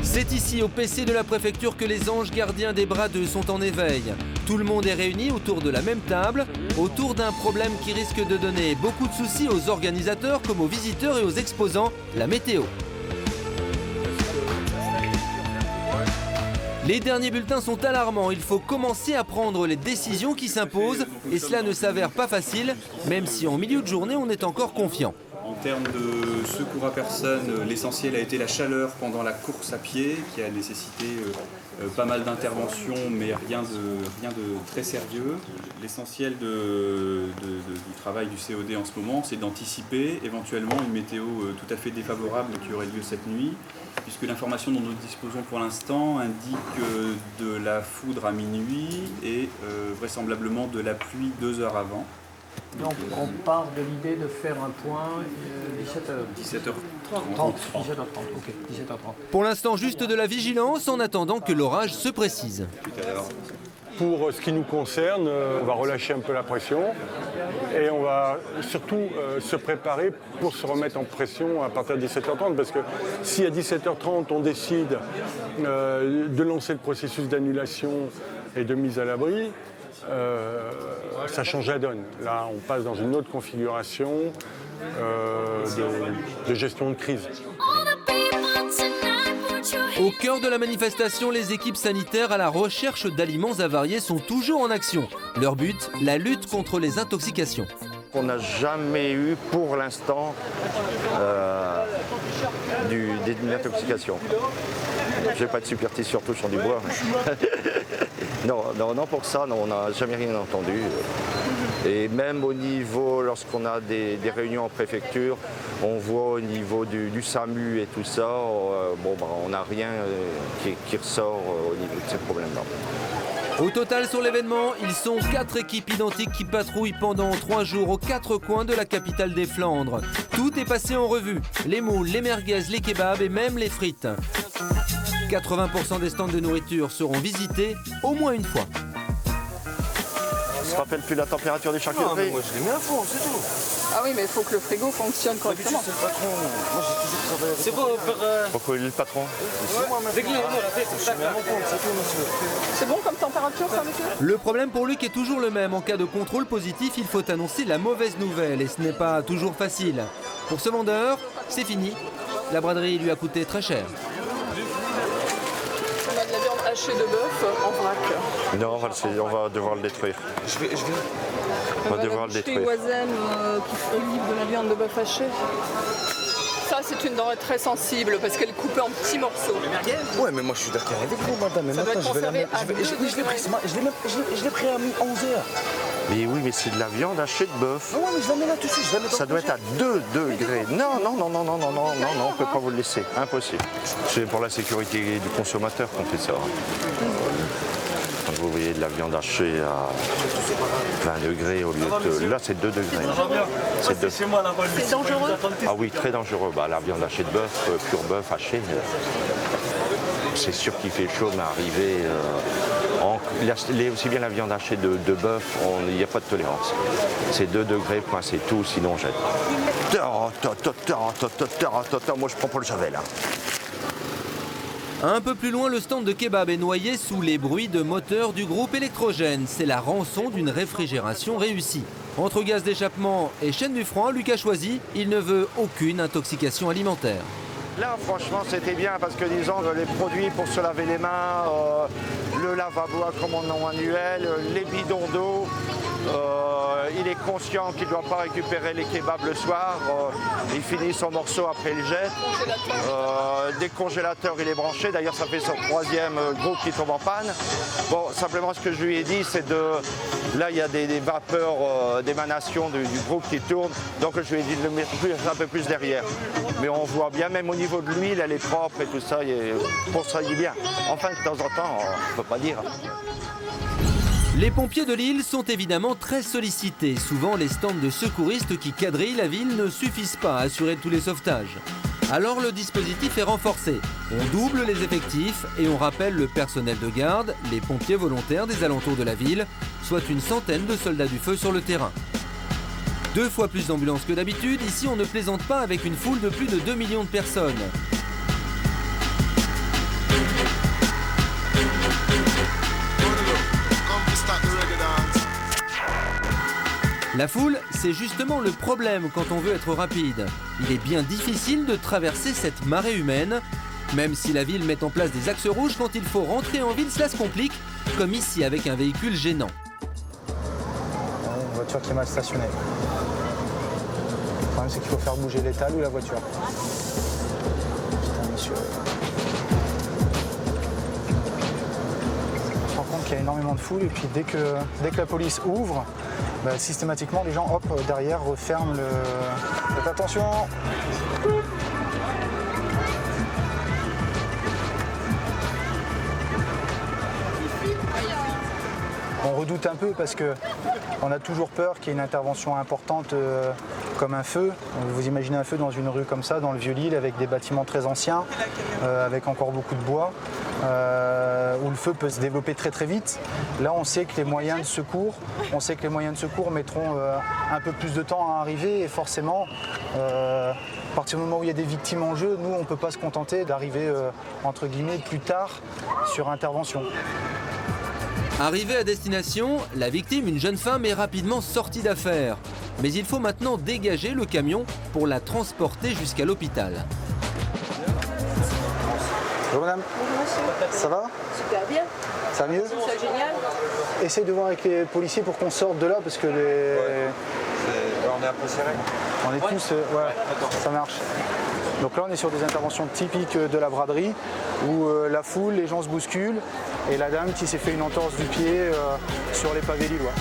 C'est ici, au PC de la préfecture, que les anges gardiens des bradeux sont en éveil. Tout le monde est réuni autour de la même table, autour d'un problème qui risque de donner beaucoup de soucis aux organisateurs comme aux visiteurs et aux exposants, la météo. Les derniers bulletins sont alarmants, il faut commencer à prendre les décisions qui s'imposent et cela ne s'avère pas facile, même si en milieu de journée on est encore confiant.
En termes de secours à personne, l'essentiel a été la chaleur pendant la course à pied qui a nécessité pas mal d'interventions mais rien de très sérieux. L'essentiel du travail du COD en ce moment, c'est d'anticiper éventuellement une météo tout à fait défavorable qui aurait lieu cette nuit, puisque l'information dont nous disposons pour l'instant indique de la foudre à minuit et vraisemblablement de la pluie 2 heures avant.
Donc on part de l'idée de faire un point 17h30. 17h30, ok, 17h30.
Pour l'instant, juste de la vigilance en attendant que l'orage se précise.
Pour ce qui nous concerne, on va relâcher un peu la pression et on va surtout se préparer pour se remettre en pression à partir de 17h30 parce que si à 17h30 on décide de lancer le processus d'annulation et de mise à l'abri, ça change la donne. Là, on passe dans une autre configuration de gestion de crise.
Au cœur de la manifestation, les équipes sanitaires à la recherche d'aliments avariés sont toujours en action. Leur but, la lutte contre les intoxications.
On n'a jamais eu pour l'instant d'une intoxication. Je n'ai pas de superstition, surtout sur du bois. Non, pour ça, non, on n'a jamais rien entendu. Et même au niveau, lorsqu'on a des réunions en préfecture, on voit au niveau du SAMU et tout ça, on n'a rien qui ressort au niveau de ces problèmes-là.
Au total, sur l'événement, ils sont 4 équipes identiques qui patrouillent pendant 3 jours aux 4 coins de la capitale des Flandres. Tout est passé en revue. Les moules, les merguez, les kebabs et même les frites. 80% des stands de nourriture seront visités au moins une fois.
On se rappelle plus la température des charcuteries.
Moi je les mets à fond, c'est tout.
Ah oui, mais il faut que le frigo fonctionne correctement.
C'est le patron. Moi j'ai toujours travaillé avec. C'est bon,
Pourquoi il est le patron?
C'est moi maintenant. Je mets à mon compte, c'est tout, monsieur.
C'est bon comme température, ça, monsieur?
Le problème pour Luc est toujours le même. En cas de contrôle positif, il faut annoncer la mauvaise nouvelle et ce n'est pas toujours facile. Pour ce vendeur, c'est fini. la braderie lui a coûté très cher.
On a de la viande hachée de bœuf en vrac.
Non, on va devoir le détruire. On va devoir le détruire.
Oisem qui livre de la viande de bœuf hachée. Ça, c'est une denrée très sensible parce qu'elle est coupée en petits morceaux.
Ouais, mais moi je suis d'accord avec vous, madame. Mais
Ça doit
maintenant,
être conservé à 2
je l'ai pris à 11h.
Mais oui, mais c'est de la viande hachée de bœuf.
Ah ouais, mais je la mets là tout de suite.
Ça doit être à 2 degrés. Non, on ne peut pas vous le laisser. Impossible. C'est pour la sécurité du consommateur qu'on fait ça. Quand vous voyez de la viande hachée à 20 degrés au lieu de... Là, c'est 2 degrés.
C'est dangereux.
Ah oui, très dangereux. La viande hachée de bœuf, pur bœuf haché, c'est sûr qu'il fait chaud, mais arriver... aussi bien la viande hachée de bœuf, il n'y a pas de tolérance. C'est 2 degrés, point, c'est tout, sinon on jette. Moi, je prends pas le javel.
Un peu plus loin, le stand de kebab est noyé sous les bruits de moteur du groupe électrogène. C'est la rançon d'une réfrigération réussie. Entre gaz d'échappement et chaîne du froid, Lucas choisit, il ne veut aucune intoxication alimentaire.
Là, franchement, c'était bien parce que, disons, les produits pour se laver les mains, le lavabo à commandement manuel, les bidons d'eau, il est conscient qu'il ne doit pas récupérer les kebabs le soir, il finit son morceau après il jette. Des congélateurs, il est branché, d'ailleurs ça fait son 3e groupe qui tombe en panne. Bon, simplement ce que je lui ai dit, c'est de... Là, il y a des vapeurs d'émanation du groupe qui tourne, donc je lui ai dit de le mettre un peu plus derrière. Mais on voit bien, même au niveau de l'huile, elle est propre et tout ça, pour ça, il est bien. Enfin, de temps en temps, on ne peut pas dire.
Les pompiers de Lille sont évidemment très sollicités. Souvent, les stands de secouristes qui quadrillent la ville ne suffisent pas à assurer tous les sauvetages. Alors le dispositif est renforcé. On double les effectifs et on rappelle le personnel de garde, les pompiers volontaires des alentours de la ville, soit une centaine de soldats du feu sur le terrain. 2 fois plus d'ambulances que d'habitude, ici on ne plaisante pas avec une foule de plus de 2 millions de personnes. La foule, c'est justement le problème quand on veut être rapide. Il est bien difficile de traverser cette marée humaine. Même si la ville met en place des axes rouges, quand il faut rentrer en ville, cela se complique, comme ici avec un véhicule gênant.
Une voiture qui est mal stationnée. Le problème, c'est qu'il faut faire bouger l'étal ou la voiture. Putain, monsieur. On se rend compte qu'il y a énormément de foule et puis dès que la police ouvre, systématiquement, les gens, hop, derrière, referment le... Faites attention. On redoute un peu parce qu'on a toujours peur qu'il y ait une intervention importante comme un feu. Vous imaginez un feu dans une rue comme ça, dans le Vieux-Lille, avec des bâtiments très anciens, avec encore beaucoup de bois, où le feu peut se développer très très vite. Là, on sait que les moyens de secours, mettront un peu plus de temps à arriver et forcément, à partir du moment où il y a des victimes en jeu, nous, on ne peut pas se contenter d'arriver, entre guillemets, plus tard sur intervention.
Arrivée à destination, la victime, une jeune femme, est rapidement sortie d'affaire. Mais il faut maintenant dégager le camion pour la transporter jusqu'à l'hôpital.
Bonjour madame.
Bonjour monsieur.
Ça va?
Super bien.
Ça va mieux?
C'est génial.
Essaye de voir avec les policiers pour qu'on sorte de là parce que les...
Ouais. On est un peu serré.
On est tous... ouais, ça marche. Donc là, on est sur des interventions typiques de la braderie où la foule, les gens se bousculent et la dame qui s'est fait une entorse du pied sur les pavés lillois.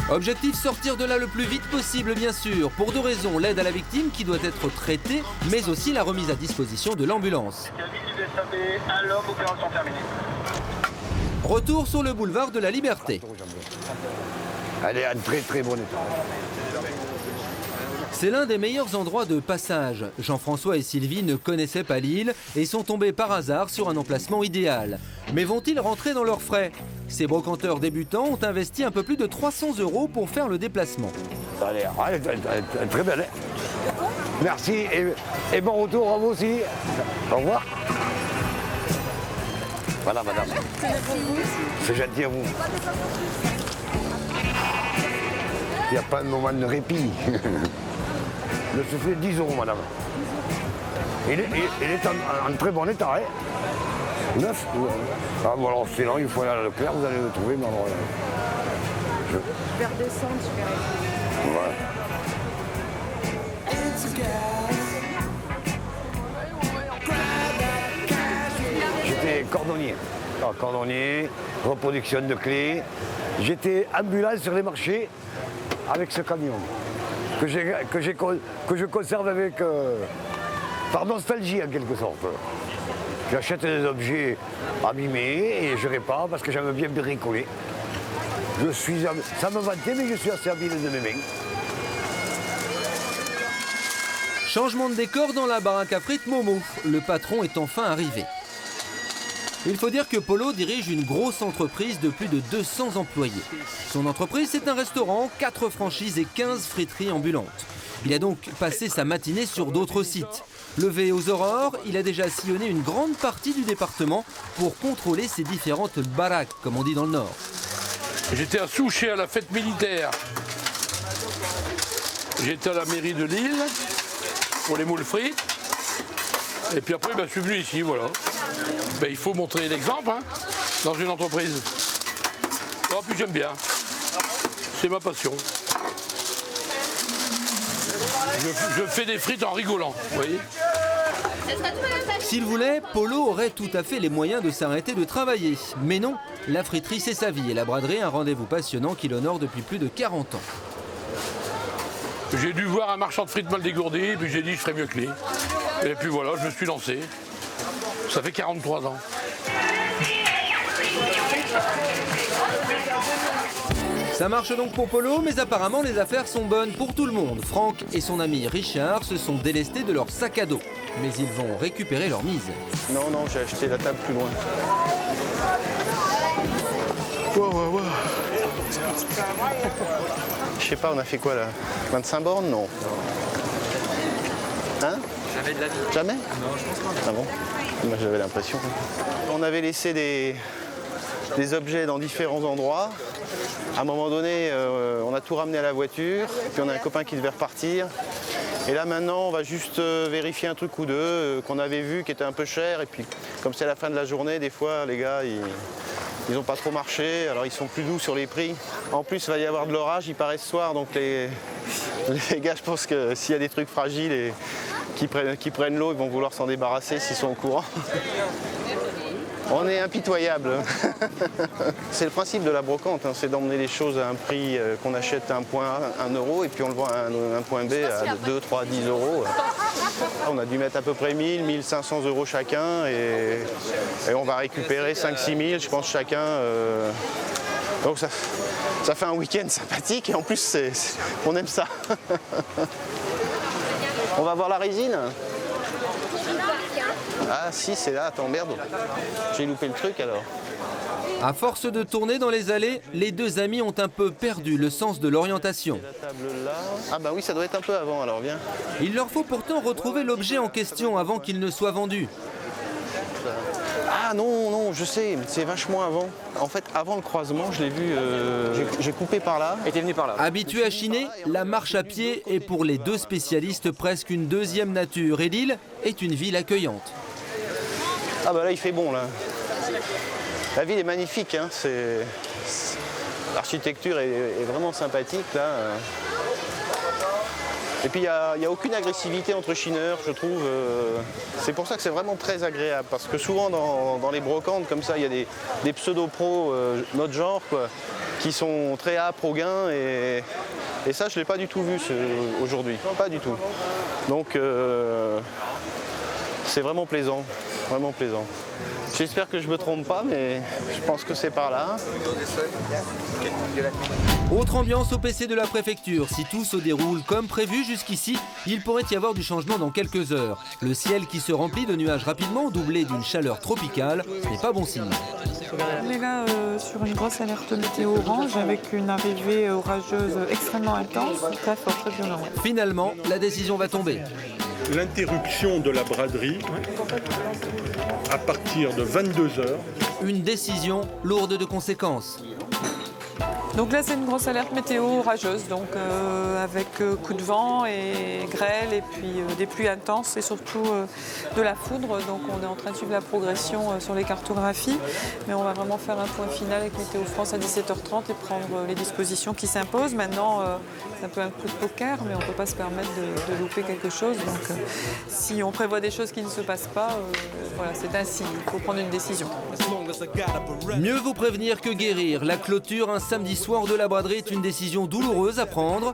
Objectif, sortir de là le plus vite possible, bien sûr. Pour 2 raisons, l'aide à la victime qui doit être traitée, mais aussi la remise à disposition de l'ambulance. Retour sur le boulevard de la Liberté.
Elle est en très très bon état.
C'est l'un des meilleurs endroits de passage. Jean-François et Sylvie ne connaissaient pas Lille et sont tombés par hasard sur un emplacement idéal. Mais vont-ils rentrer dans leurs frais? Ces brocanteurs débutants ont investi un peu plus de 300 € pour faire le déplacement.
Allez, très belle. Merci et bon retour à vous aussi. Au revoir. Voilà madame. C'est gentil à vous. Il n'y a pas de moment de répit. Le soufflet 10 € madame. Il est en très bon état, hein. Neuf. Ah, bon, alors sinon, il faut aller à Leclerc, vous allez le trouver, mais alors...
Je vais redescendre, je vais
Ouais. J'étais cordonnier. Alors, cordonnier, reproduction de clés. J'étais ambulant sur les marchés avec ce camion que je conserve avec par nostalgie en quelque sorte. J'achète des objets abîmés et je répare parce que j'aime bien bricoler. Ça me vantait, mais je suis assez habile de mes mains.
Changement de décor dans la baraque à frites Momo. Le patron est enfin arrivé. Il faut dire que Polo dirige une grosse entreprise de plus de 200 employés. Son entreprise, c'est un restaurant, 4 franchises et 15 friteries ambulantes. Il a donc passé sa matinée sur d'autres sites. Levé aux aurores, il a déjà sillonné une grande partie du département pour contrôler ses différentes baraques, comme on dit dans le Nord.
J'étais à Souchet à la fête militaire. J'étais à la mairie de Lille pour les moules frites. Et puis après, je suis venu ici, voilà. Il faut montrer l'exemple hein, dans une entreprise. Oh, puis j'aime bien. C'est ma passion. Je fais des frites en rigolant, vous voyez.
S'il voulait, Polo aurait tout à fait les moyens de s'arrêter de travailler. Mais non, la friterie c'est sa vie et la braderie un rendez-vous passionnant qui l'honore depuis plus de 40 ans.
J'ai dû voir un marchand de frites mal dégourdi, puis j'ai dit je ferais mieux que lui. Et puis voilà, je me suis lancé. Ça fait 43 ans.
Ça marche donc pour Polo, mais apparemment les affaires sont bonnes pour tout le monde. Franck et son ami Richard se sont délestés de leur sac à dos. Mais ils vont récupérer leur mise.
Non, j'ai acheté la table plus loin. Ouais. Je sais pas, on a fait quoi là? 25 bornes? Non. Hein?
Jamais de la vie.
Jamais?
Non, je pense pas.
Ah bon? Moi j'avais l'impression. On avait laissé des objets dans différents endroits. À un moment donné, on a tout ramené à la voiture, puis on a un copain qui devait repartir. Et là maintenant, on va juste vérifier un truc ou deux qu'on avait vu qui était un peu cher. Et puis comme c'est la fin de la journée, des fois les gars, ils n'ont pas trop marché, alors ils sont plus doux sur les prix. En plus, il va y avoir de l'orage, il paraît ce soir, donc les gars, je pense que s'il y a des trucs fragiles et qui prennent l'eau, ils vont vouloir s'en débarrasser s'ils sont au courant. On est impitoyable. C'est le principe de la brocante, hein, c'est d'emmener les choses à un prix qu'on achète à un point A, 1 euro, et puis on le vend à un point B à 2, 3, 10 euros. On a dû mettre à peu près 1000, 1500 euros chacun, et on va récupérer 5-6 000, je pense, chacun. Donc ça fait un week-end sympathique, et en plus, on aime ça. On va voir la résine. Ah si, c'est là, attends, merde. J'ai loupé le truc alors.
À force de tourner dans les allées, les deux amis ont un peu perdu le sens de l'orientation.
Ah bah oui, ça doit être un peu avant alors, viens.
Il leur faut pourtant retrouver l'objet en question avant qu'il ne soit vendu.
Ah non, je sais, c'est vachement avant. En fait, avant le croisement, je l'ai vu, j'ai coupé par là.
Et t'es venu par là.
Habitué à chiner, la marche à pied est pour les deux spécialistes presque une deuxième nature. Et Lille est une ville accueillante.
Ah bah là, il fait bon là. La ville est magnifique, hein. L'architecture est vraiment sympathique là. Et puis il n'y a aucune agressivité entre chineurs, je trouve. C'est pour ça que c'est vraiment très agréable. Parce que souvent dans les brocantes comme ça, il y a des pseudo-pros, notre genre, quoi, qui sont très âpres au gain. Et ça, je ne l'ai pas du tout vu aujourd'hui. Pas du tout. Donc c'est vraiment plaisant. Vraiment plaisant. J'espère que je ne me trompe pas, mais je pense que c'est par là.
Autre ambiance au PC de la préfecture. Si tout se déroule comme prévu jusqu'ici, il pourrait y avoir du changement dans quelques heures. Le ciel qui se remplit de nuages rapidement, doublé d'une chaleur tropicale, n'est pas bon signe.
On est là sur une grosse alerte météo orange avec une arrivée orageuse extrêmement intense, très forte, très violente.
Finalement, la décision va tomber.
L'interruption de la braderie à partir de 22 h.
Une décision lourde de conséquences.
Donc là, c'est une grosse alerte météo orageuse, donc avec coups de vent et grêle et puis des pluies intenses et surtout de la foudre. Donc on est en train de suivre la progression sur les cartographies, mais on va vraiment faire un point final avec Météo France à 17h30 et prendre les dispositions qui s'imposent. Maintenant, c'est un peu un coup de poker, mais on ne peut pas se permettre de louper quelque chose. Donc si on prévoit des choses qui ne se passent pas, voilà, c'est ainsi, il faut prendre une décision.
Mieux vaut prévenir que guérir. La clôture un samedi soir de la braderie est une décision douloureuse à prendre,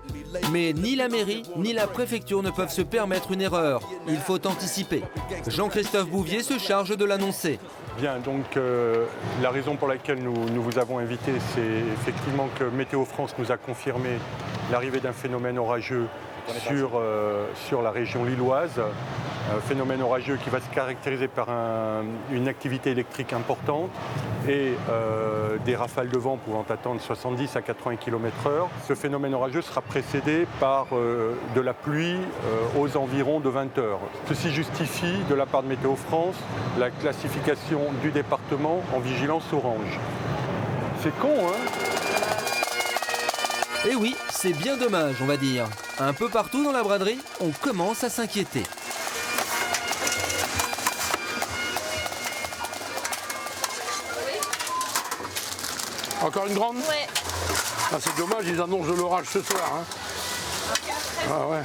mais ni la mairie ni la préfecture ne peuvent se permettre une erreur. Il faut anticiper. Jean-Christophe Bouvier se charge de l'annoncer.
Bien, donc la raison pour laquelle nous vous avons invité, c'est effectivement que Météo France nous a confirmé l'arrivée d'un phénomène orageux sur la région lilloise. Un phénomène orageux qui va se caractériser par une activité électrique importante et des rafales de vent pouvant atteindre 70 à 80 km/h. Ce phénomène orageux sera précédé par de la pluie aux environs de 20 heures. Ceci justifie, de la part de Météo France, la classification du département en vigilance orange. C'est con, hein ?
Et oui, c'est bien dommage, on va dire. Un peu partout dans la braderie, on commence à s'inquiéter.
Encore une grande?
Ouais.
Ah, c'est dommage, ils annoncent de l'orage ce soir. Hein. Ah ouais.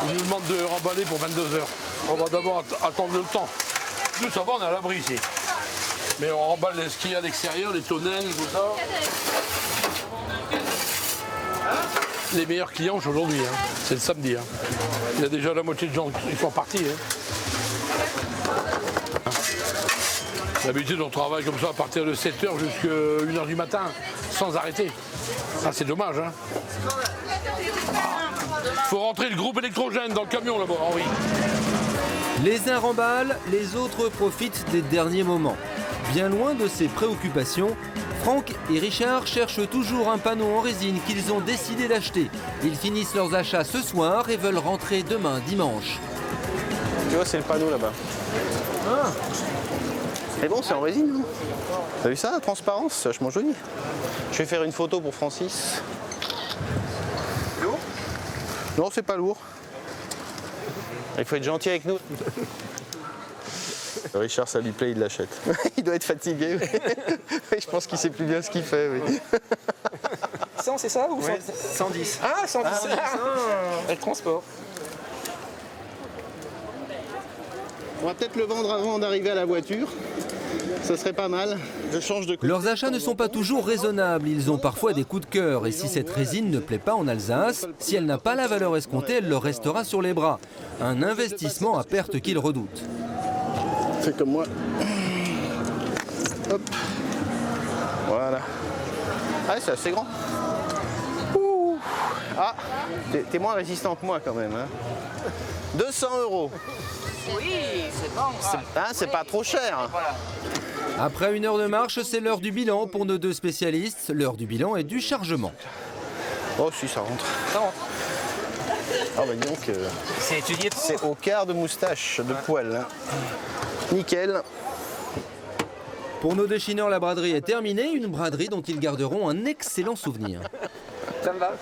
Ils nous demandent de remballer pour 22 h. On va d'abord attendre le temps. Nous, ça va, on est à l'abri ici. Mais on remballe les skis à l'extérieur, les tonnelles, tout ça. Les meilleurs clients aujourd'hui, hein. C'est le samedi. Hein. Il y a déjà la moitié de gens qui sont partis. Hein. D'habitude, on travaille comme ça à partir de 7 h jusqu'à 1 h du matin, sans arrêter. Ah, c'est dommage. Hein. Faut rentrer le groupe électrogène dans le camion là-bas, Henri.
Les uns remballent, les autres profitent des derniers moments. Bien loin de ces préoccupations, Franck et Richard cherchent toujours un panneau en résine qu'ils ont décidé d'acheter. Ils finissent leurs achats ce soir et veulent rentrer demain, dimanche.
Tu vois, c'est le panneau là-bas. Ah. C'est bon, c'est en résine, non? T'as vu ça, la transparence? C'est vachement joli. Je vais faire une photo pour Francis. Lourd? Non, c'est pas lourd. Il faut être gentil avec nous. Richard, ça lui plaît, il l'achète. Il doit être fatigué. Oui. Je pense qu'il sait plus bien ce qu'il fait. Oui.
100, c'est ça ou
ouais,
110? Ah, 110. Et le transport.
On va peut-être le vendre avant d'arriver à la voiture. Ça serait pas mal. Je change de...
Leurs achats ne sont pas toujours raisonnables. Ils ont parfois des coups de cœur. Et si cette résine ne plaît pas en Alsace, si elle n'a pas la valeur escomptée, elle leur restera sur les bras. Un investissement à perte qu'ils redoutent.
Fais comme moi. Hop. Voilà. Ah, c'est assez grand. Ouh. Ah, t'es moins résistant que moi quand même. Hein. 200 €.
Oui, c'est bon.
C'est pas trop cher.
Après 1 heure de marche, c'est l'heure du bilan pour nos deux spécialistes. L'heure du bilan et du chargement.
Oh si, ça rentre. Ça rentre. Ah bah donc, c'est étudié. C'est au quart de moustache, de poil. Hein. Nickel.
Pour nos déchineurs, la braderie est terminée. Une braderie dont ils garderont un excellent souvenir.
Ça me va.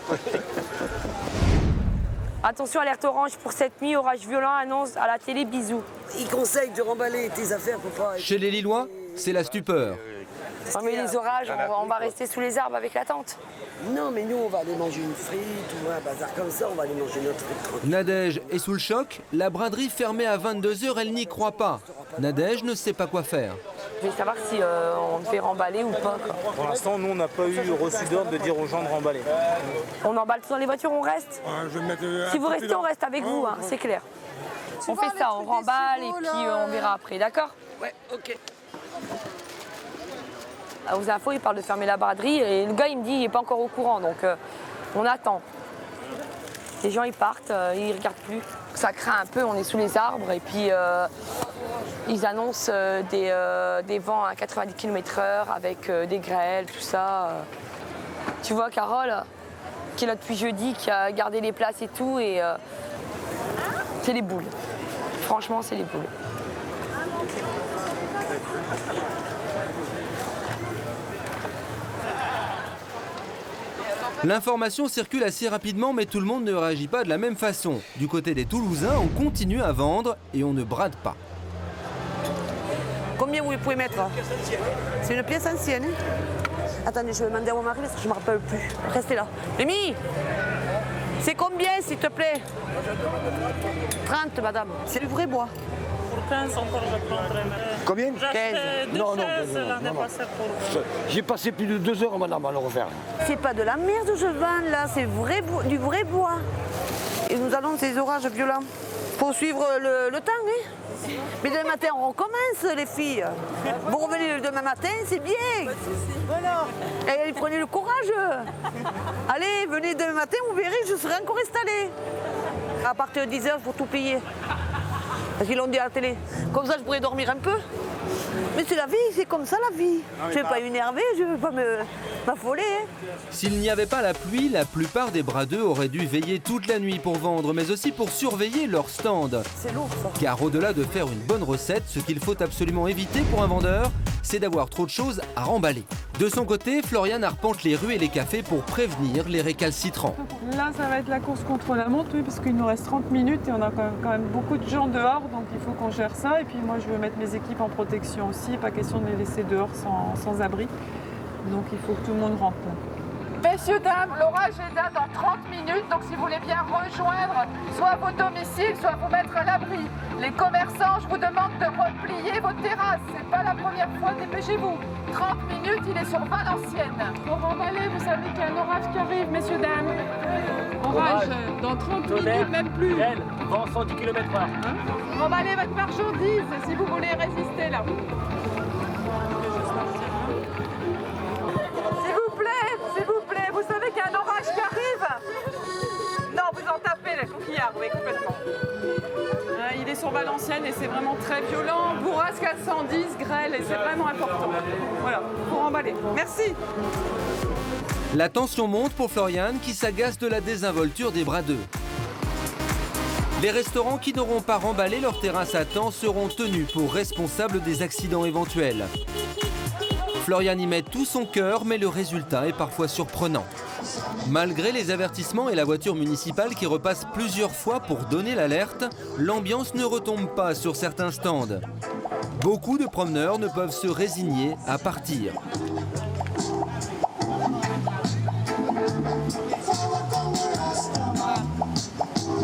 Attention, alerte orange pour cette nuit, orage violent, annonce à la télé, bisous.
Il conseille de remballer tes affaires pour pas...
Chez les Lillois, c'est la stupeur.
Non mais les orages, on va rester sous les arbres avec la tente.
Non mais nous on va aller manger une frite ou un bazar comme ça, on va aller manger notre frite.
Nadège est sous le choc, la braderie fermée à 22 h, elle n'y croit pas. Nadège ne sait pas quoi faire.
Je vais savoir si on fait remballer ou pas. Quoi.
Pour l'instant, nous on n'a pas eu reçu d'ordre de dire aux gens de remballer.
On emballe tout dans les voitures, on reste.
Je vais mettre
si vous restez, on reste avec vous, hein, c'est clair. On fait ça, on remballe et puis on verra après, d'accord?
Ouais, ok.
Aux infos, il parle de fermer la braderie et le gars il me dit il n'est pas encore au courant, donc on attend. Les gens ils partent, ils regardent plus. Ça craint un peu, on est sous les arbres et puis ils annoncent des vents à 90 km/h avec des grêles, tout ça. Tu vois Carole, qui est là depuis jeudi, qui a gardé les places et tout, et c'est les boules. Franchement, c'est les boules.
L'information circule assez rapidement, mais tout le monde ne réagit pas de la même façon. Du côté des Toulousains, on continue à vendre et on ne brade pas.
Combien vous pouvez mettre? C'est une pièce ancienne. Attendez, je vais demander à mon mari parce que je ne me rappelle plus. Restez là. Rémi, c'est combien, s'il te plaît? 30, madame. C'est du vrai bois.
Pour 15 encore, je prendrai.
Combien?
15.
Non. J'ai passé plus de 2 heures, madame, à le refaire.
C'est pas de la merde que je vends là, c'est du vrai bois. Et nous allons ces orages violents. Faut suivre le temps, hein. Mais demain matin, on recommence, les filles. Vous revenez le demain matin, c'est bien. Voilà. Et prenez le courage. Allez, venez demain matin, vous verrez, je serai encore installée. À partir de 10 h, il faut tout payer. Parce qu'ils l'ont dit à la télé. Comme ça, je pourrais dormir un peu. Mais c'est la vie, c'est comme ça la vie. Je ne vais pas m'énerver, je ne vais pas m'affoler.
S'il n'y avait pas la pluie, la plupart des bradeux auraient dû veiller toute la nuit pour vendre, mais aussi pour surveiller leur stand.
C'est lourd ça.
Car au-delà de faire une bonne recette, ce qu'il faut absolument éviter pour un vendeur, c'est d'avoir trop de choses à remballer. De son côté, Florian arpente les rues et les cafés pour prévenir les récalcitrants.
Là, ça va être la course contre la montre, oui, parce qu'il nous reste 30 minutes et on a quand même beaucoup de gens dehors, donc il faut qu'on gère ça. Et puis moi, je veux mettre mes équipes en protection aussi, pas question de les laisser dehors sans abri. Donc il faut que tout le monde rentre.
Messieurs, dames, l'orage est là dans 30 minutes, donc si vous voulez bien rejoindre soit vos domiciles, soit vous mettre à l'abri. Les commerçants, je vous demande de replier vos terrasses. C'est pas la première fois, dépêchez-vous. 30 minutes, il est sur Valenciennes. Pour remballer, vous savez qu'il y a un orage qui arrive, messieurs, dames. Orage, dans 30 minutes, même plus.
Vent 110 km/h.
Remballez votre marchandise si vous voulez résister là. S'il vous plaît, vous savez qu'il y a un orage qui arrive? Non, vous en tapez les coquillards, oui, complètement. Il est sur Valenciennes et c'est vraiment très violent. Bourrasque à 110, grêle et c'est vraiment important. Voilà, pour emballer. Merci.
La tension monte pour Florian qui s'agace de la désinvolture des bradeux. Les restaurants qui n'auront pas remballé leur terrasse à temps seront tenus pour responsables des accidents éventuels. Florian y met tout son cœur, mais le résultat est parfois surprenant. Malgré les avertissements et la voiture municipale qui repasse plusieurs fois pour donner l'alerte, l'ambiance ne retombe pas sur certains stands. Beaucoup de promeneurs ne peuvent se résigner à partir.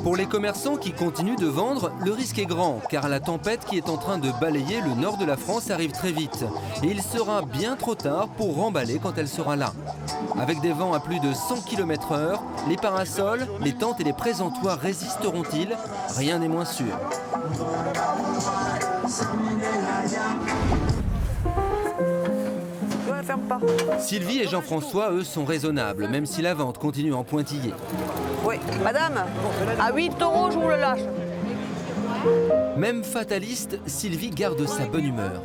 Pour les commerçants qui continuent de vendre, le risque est grand, car la tempête qui est en train de balayer le nord de la France arrive très vite. Et il sera bien trop tard pour remballer quand elle sera là. Avec des vents à plus de 100 km/h, les parasols, les tentes et les présentoirs résisteront-ils? Rien n'est moins sûr. Sylvie et Jean-François, eux, sont raisonnables, même si la vente continue en pointillé.
Oui, madame, à 8 € je vous le lâche.
Même fataliste, Sylvie garde sa bonne humeur.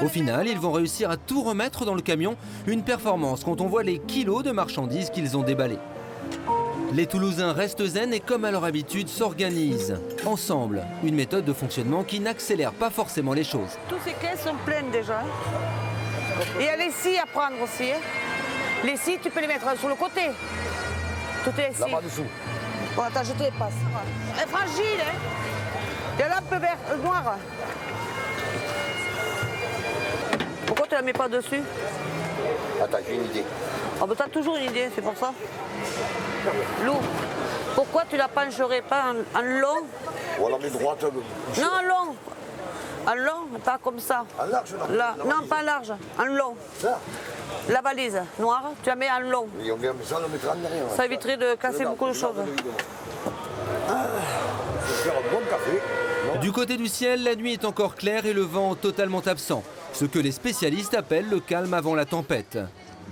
Au final, ils vont réussir à tout remettre dans le camion, une performance quand on voit les kilos de marchandises qu'ils ont déballées. Les Toulousains restent zen et comme à leur habitude s'organisent ensemble. Une méthode de fonctionnement qui n'accélère pas forcément les choses.
Tous ces caisses sont pleines déjà. Et il y a les scies à prendre aussi. Les scies, tu peux les mettre sur le côté. Toutes les scies.
Là-bas dessous.
Bon, attends, je te les passe. Elle est fragile, hein. Il y a lampe verte, noire. Pourquoi tu la mets pas dessus?
Attends, j'ai une idée.
Oh, ben t'as toujours une idée, c'est pour ça. Lou, pourquoi tu la pencherais pas en long?
Ou alors les droites.
Non, en long. En long, pas comme ça.
En large, non.
Là, non, pas large, en long.
Ça.
La valise noire, tu la mets en long.
Et on le mettra en derrière.
Ça éviterait de casser beaucoup de choses.
Faire un bon café.
Du côté du ciel, la nuit est encore claire et le vent totalement absent. Ce que les spécialistes appellent le calme avant la tempête.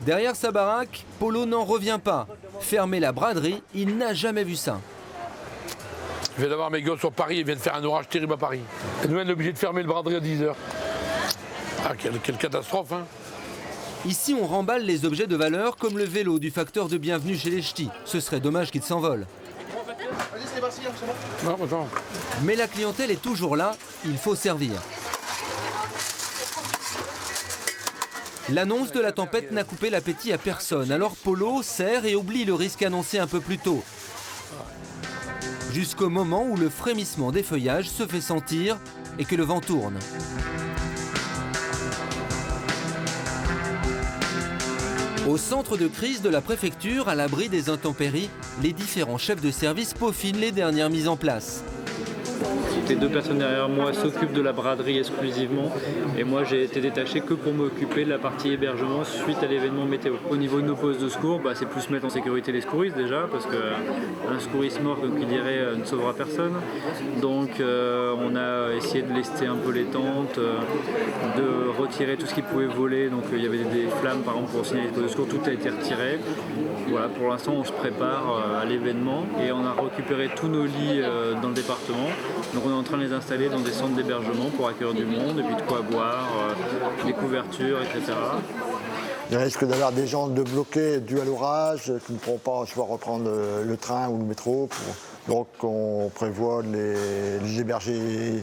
Derrière sa baraque, Polo n'en revient pas. Fermer la braderie, il n'a jamais vu ça.
Je viens d'avoir mes gosses sur Paris, ils viennent faire un orage terrible à Paris. Et nous, on est obligé de fermer le braderie à 10 h. Ah, quelle catastrophe, hein.
Ici, on remballe les objets de valeur comme le vélo du facteur de bienvenue chez les ch'tis. Ce serait dommage qu'il s'envole. Mais la clientèle est toujours là, il faut servir. L'annonce de la tempête n'a coupé l'appétit à personne, alors Polo serre et oublie le risque annoncé un peu plus tôt. Jusqu'au moment où le frémissement des feuillages se fait sentir et que le vent tourne. Au centre de crise de la préfecture, à l'abri des intempéries, les différents chefs de service peaufinent les dernières mises en place.
Les 2 personnes derrière moi s'occupent de la braderie exclusivement et moi j'ai été détaché que pour m'occuper de la partie hébergement suite à l'événement météo. Au niveau de nos postes de secours, c'est plus mettre en sécurité les secouristes déjà parce qu'un secouriste mort, comme il dirait, ne sauvera personne. Donc on a essayé de lester un peu les tentes, de retirer tout ce qui pouvait voler. Donc il y avait des flammes par exemple pour signaler les postes de secours, tout a été retiré. Voilà, pour l'instant on se prépare à l'événement et on a récupéré tous nos lits dans le département. Donc on est en train de les installer dans des centres d'hébergement pour accueillir du monde et puis de quoi boire, des couvertures, etc.
Il risque d'avoir des gens de bloqués dû à l'orage qui ne pourront pas reprendre le train ou le métro. Donc on prévoit de les héberger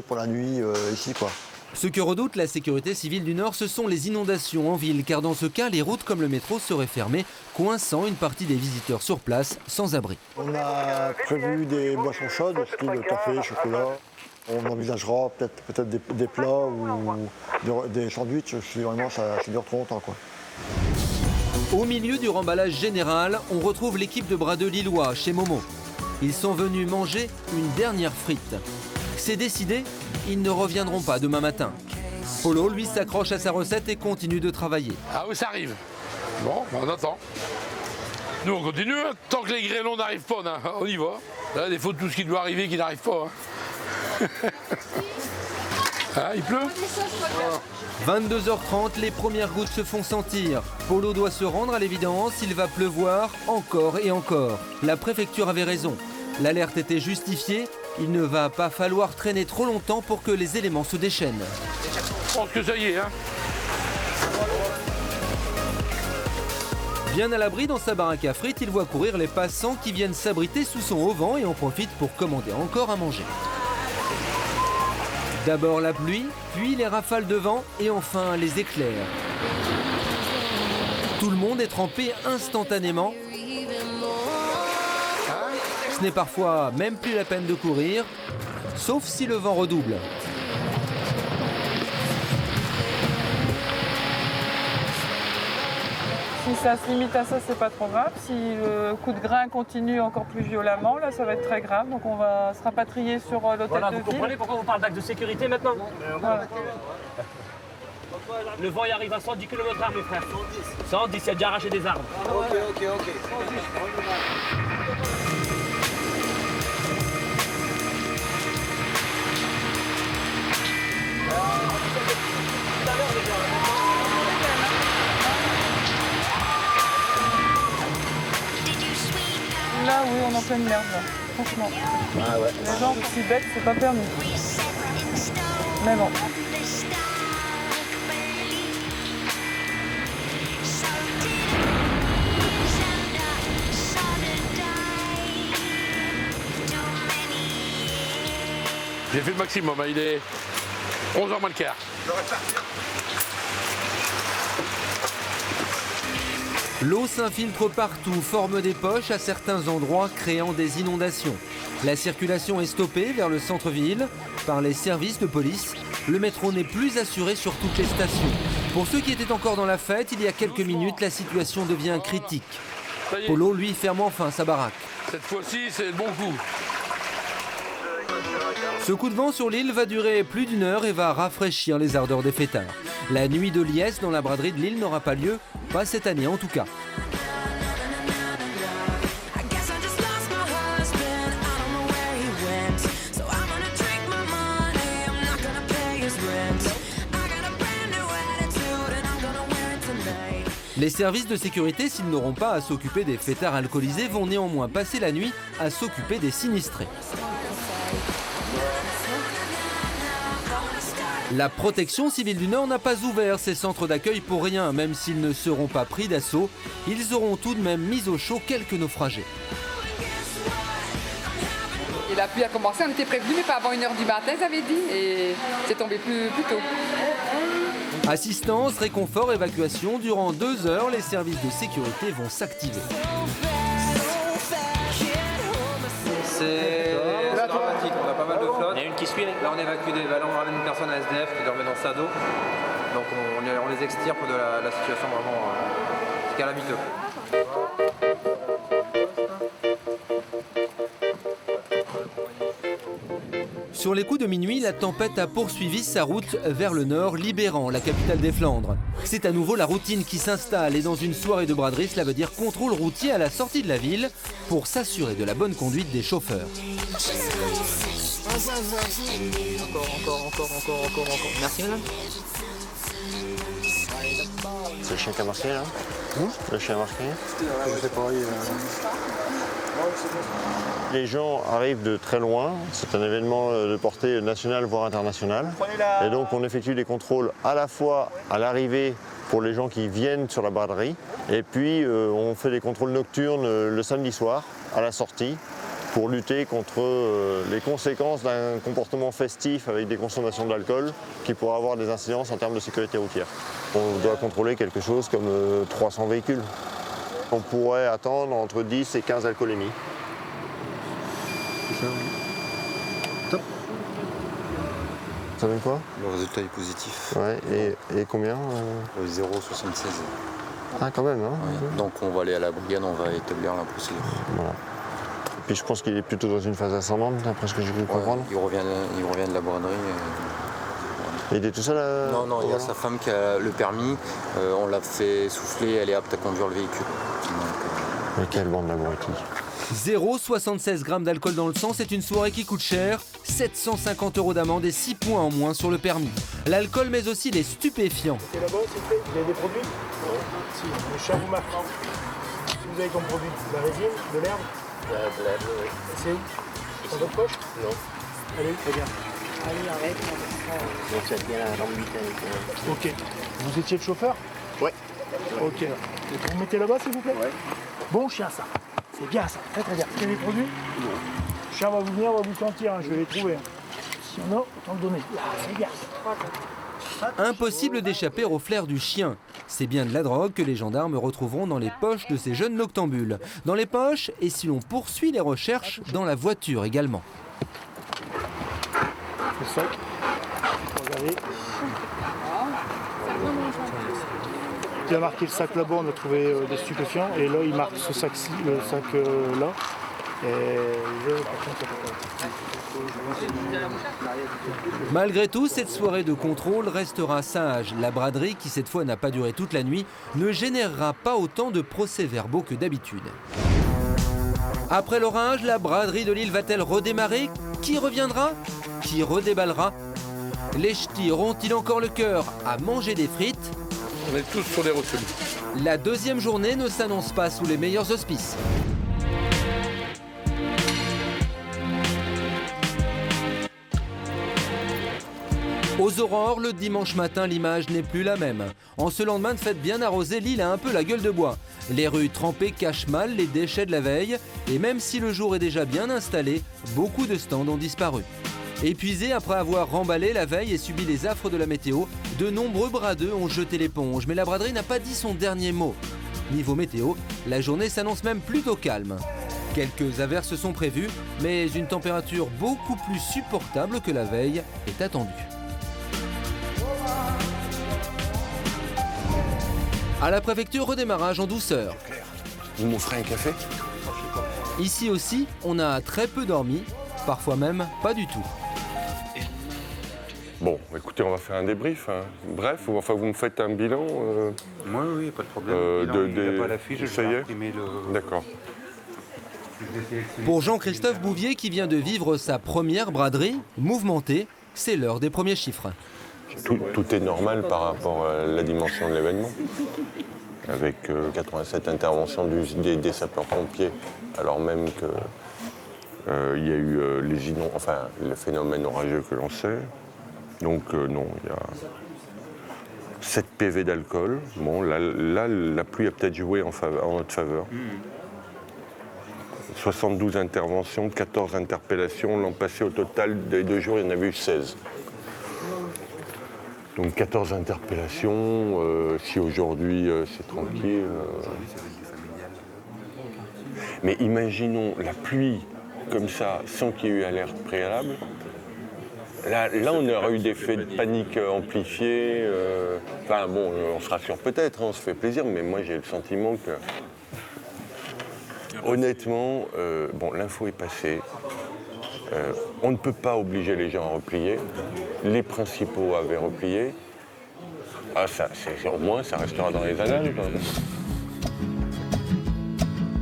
pour la nuit ici, quoi.
Ce que redoute la sécurité civile du Nord, ce sont les inondations en ville, car dans ce cas, les routes comme le métro seraient fermées, coinçant une partie des visiteurs sur place sans abri.
On a prévu des boissons chaudes, style café, chocolat. On envisagera peut-être des plats ou des sandwichs si vraiment ça dure trop longtemps, quoi.
Au milieu du remballage général, on retrouve l'équipe de bras de Lillois chez Momo. Ils sont venus manger une dernière frite. C'est décidé, ils ne reviendront pas demain matin. Polo, lui, s'accroche à sa recette et continue de travailler.
Ah oui, ça arrive. Bon, on attend. Nous, on continue. Tant que les grêlons n'arrivent pas, on y va. Là, des fois, tout ce qui doit arriver qui n'arrive pas. Il pleut.
22h30, les premières gouttes se font sentir. Polo doit se rendre à l'évidence, il va pleuvoir encore et encore. La préfecture avait raison. L'alerte était justifiée. Il ne va pas falloir traîner trop longtemps pour que les éléments se déchaînent.
Je pense que ça y est,
Bien à l'abri dans sa baraque à frites, il voit courir les passants qui viennent s'abriter sous son auvent et en profitent pour commander encore à manger. D'abord la pluie, puis les rafales de vent et enfin les éclairs. Tout le monde est trempé instantanément. Ce n'est parfois même plus la peine de courir, sauf si le vent redouble.
Si ça se limite à ça, c'est pas trop grave. Si le coup de grain continue encore plus violemment, là, ça va être très grave. Donc on va se rapatrier sur l'hôtel de ville.
Vous comprenez pourquoi on parle d'acte de sécurité maintenant?
Voilà.
Le vent y arrive à 110 km/h, mes frères. 110, il a déjà arraché des arbres.
Ok.
Là, oui, on est en pleine merde, là. Franchement.
Ah ouais.
Les gens aussi bêtes, c'est pas permis. Mais bon.
J'ai fait le maximum, il est 11h moins le quart.
L'eau s'infiltre partout, forme des poches à certains endroits, créant des inondations. La circulation est stoppée vers le centre-ville par les services de police. Le métro n'est plus assuré sur toutes les stations. Pour ceux qui étaient encore dans la fête, il y a quelques minutes, la situation devient critique. Polo, lui, ferme enfin sa baraque.
Cette fois-ci, c'est le bon coup.
Ce coup de vent sur l'île va durer plus d'1 heure et va rafraîchir les ardeurs des fêtards. La nuit de liesse dans la braderie de l'île n'aura pas lieu, pas cette année en tout cas. Les services de sécurité, s'ils n'auront pas à s'occuper des fêtards alcoolisés, vont néanmoins passer la nuit à s'occuper des sinistrés. La protection civile du Nord n'a pas ouvert ses centres d'accueil pour rien, même s'ils ne seront pas pris d'assaut. Ils auront tout de même mis au chaud quelques naufragés.
Il
la pluie a commencé, on était prévenus, mais pas avant 1h du matin, ils avaient dit, et c'est tombé plus tôt.
Assistance, réconfort, évacuation, durant 2 heures, les services de sécurité vont s'activer.
C'est dramatique, on a pas mal de flotte. Il y a une qui suit. Là on évacue des ballons, on ramène une personne à SDF qui dormait dans sa dos. Donc on les extirpe de la situation vraiment calamiteux.
Sur les coups de minuit, la tempête a poursuivi sa route vers le nord, libérant la capitale des Flandres. C'est à nouveau la routine qui s'installe et dans une soirée de braderie, cela veut dire contrôle routier à la sortie de la ville pour s'assurer de la bonne conduite des chauffeurs.
Encore. Merci madame.
C'est le chien qui a marqué là Le chien marqué
Je sais pas,
Les gens arrivent de très loin, c'est un événement de portée nationale voire internationale. Et donc on effectue des contrôles à la fois à l'arrivée pour les gens qui viennent sur la braderie et puis on fait des contrôles nocturnes le samedi soir à la sortie pour lutter contre les conséquences d'un comportement festif avec des consommations d'alcool qui pourrait avoir des incidences en termes de sécurité routière. On doit contrôler quelque chose comme 300 véhicules. On pourrait attendre entre 10 et 15 alcoolémies.
Top.
Ça donne quoi?
Le résultat est positif.
Ouais, et combien
0,76.
Ah, quand même, hein.
Oui. Donc on va aller à la brigade, on va établir la procédure.
Voilà. Puis je pense qu'il est plutôt dans une phase ascendante, d'après ce que j'ai pu comprendre.
Il revient de la braderie.
Et il est tout seul à...
Non, il y a sa femme qui a le permis. On l'a fait souffler, elle est apte à conduire le véhicule.
Mais quelle bande d'abrutis.
0,76 g d'alcool dans le sang, c'est une soirée qui coûte cher. 750 € d'amende et 6 points en moins sur le permis. L'alcool, mais aussi les stupéfiants.
C'est là-bas, s'il vous plaît. Vous avez des produits? Non. Si, le chat vous marque. Si vous avez comme produit de la résine, de l'herbe? De l'herbe, oui. C'est où? Dans votre poche? Non. Allez, très bien. Allez, arrête. Donc ça devient la lampe bouteille. Ok. Vous étiez le chauffeur? Ouais. Ok. Et vous mettez là-bas, s'il vous plaît? Ouais. Bon chien, ça. C'est bien ça, très très bien. Vous avez les produits? Non. Le chien va vous venir, va vous sentir, hein. Je vais les trouver. Si on a, autant le donner. Ah, c'est bien.
Impossible d'échapper au flair du chien. C'est bien de la drogue que les gendarmes retrouveront dans les poches de ces jeunes noctambules. Dans les poches, et si l'on poursuit les recherches, dans la voiture également.
Le sac. Regardez. Il a marqué le sac là-bas, on a trouvé des stupéfiants. Et là, il marque ce sac-ci, le sac là.
Malgré tout, cette soirée de contrôle restera sage. La braderie, qui cette fois n'a pas duré toute la nuit, ne générera pas autant de procès-verbaux que d'habitude. Après l'orage, la braderie de Lille va-t-elle redémarrer? Qui reviendra? Qui redéballera? Les ch'tis auront-ils encore le cœur à manger des frites?
On est tous sur les rotules.
La deuxième journée ne s'annonce pas sous les meilleurs auspices. Aux aurores, le dimanche matin, l'image n'est plus la même. En ce lendemain de fête bien arrosé, Lille a un peu la gueule de bois. Les rues trempées cachent mal les déchets de la veille. Et même si le jour est déjà bien installé, beaucoup de stands ont disparu. Épuisés après avoir remballé la veille et subi les affres de la météo, de nombreux bradeux ont jeté l'éponge. Mais la braderie n'a pas dit son dernier mot. Niveau météo, la journée s'annonce même plutôt calme. Quelques averses sont prévues, mais une température beaucoup plus supportable que la veille est attendue. À la préfecture, redémarrage en douceur.
Vous m'offrez un café?
Ici aussi, on a très peu dormi, parfois même pas du tout.
Bon, écoutez, on va faire un débrief. Hein. Bref, enfin, vous me faites un bilan.
Oui, pas de problème. Il n'y a pas la fiche, je vais imprimer le...
D'accord.
Pour Jean-Christophe Bouvier, qui vient de vivre sa première braderie, mouvementée, c'est l'heure des premiers chiffres.
Tout est normal par rapport à la dimension de l'événement. Avec 87 interventions des sapeurs-pompiers, alors même qu'il y a eu le phénomène orageux que l'on sait. Donc non, il y a 7 PV d'alcool. Bon, là, la pluie a peut-être joué en notre faveur. 72 interventions, 14 interpellations. L'an passé, au total, des 2 jours, il y en avait eu 16. Donc 14 interpellations, si aujourd'hui c'est tranquille. Mais imaginons la pluie comme ça, sans qu'il y ait eu alerte préalable. Là, on aurait eu des faits de panique amplifiés. Enfin bon, on se rassure peut-être, hein, on se fait plaisir, mais moi j'ai le sentiment que, honnêtement, bon, l'info est passée. On ne peut pas obliger les gens à replier. Les principaux avaient replié. Ah, au moins, ça restera dans les annales.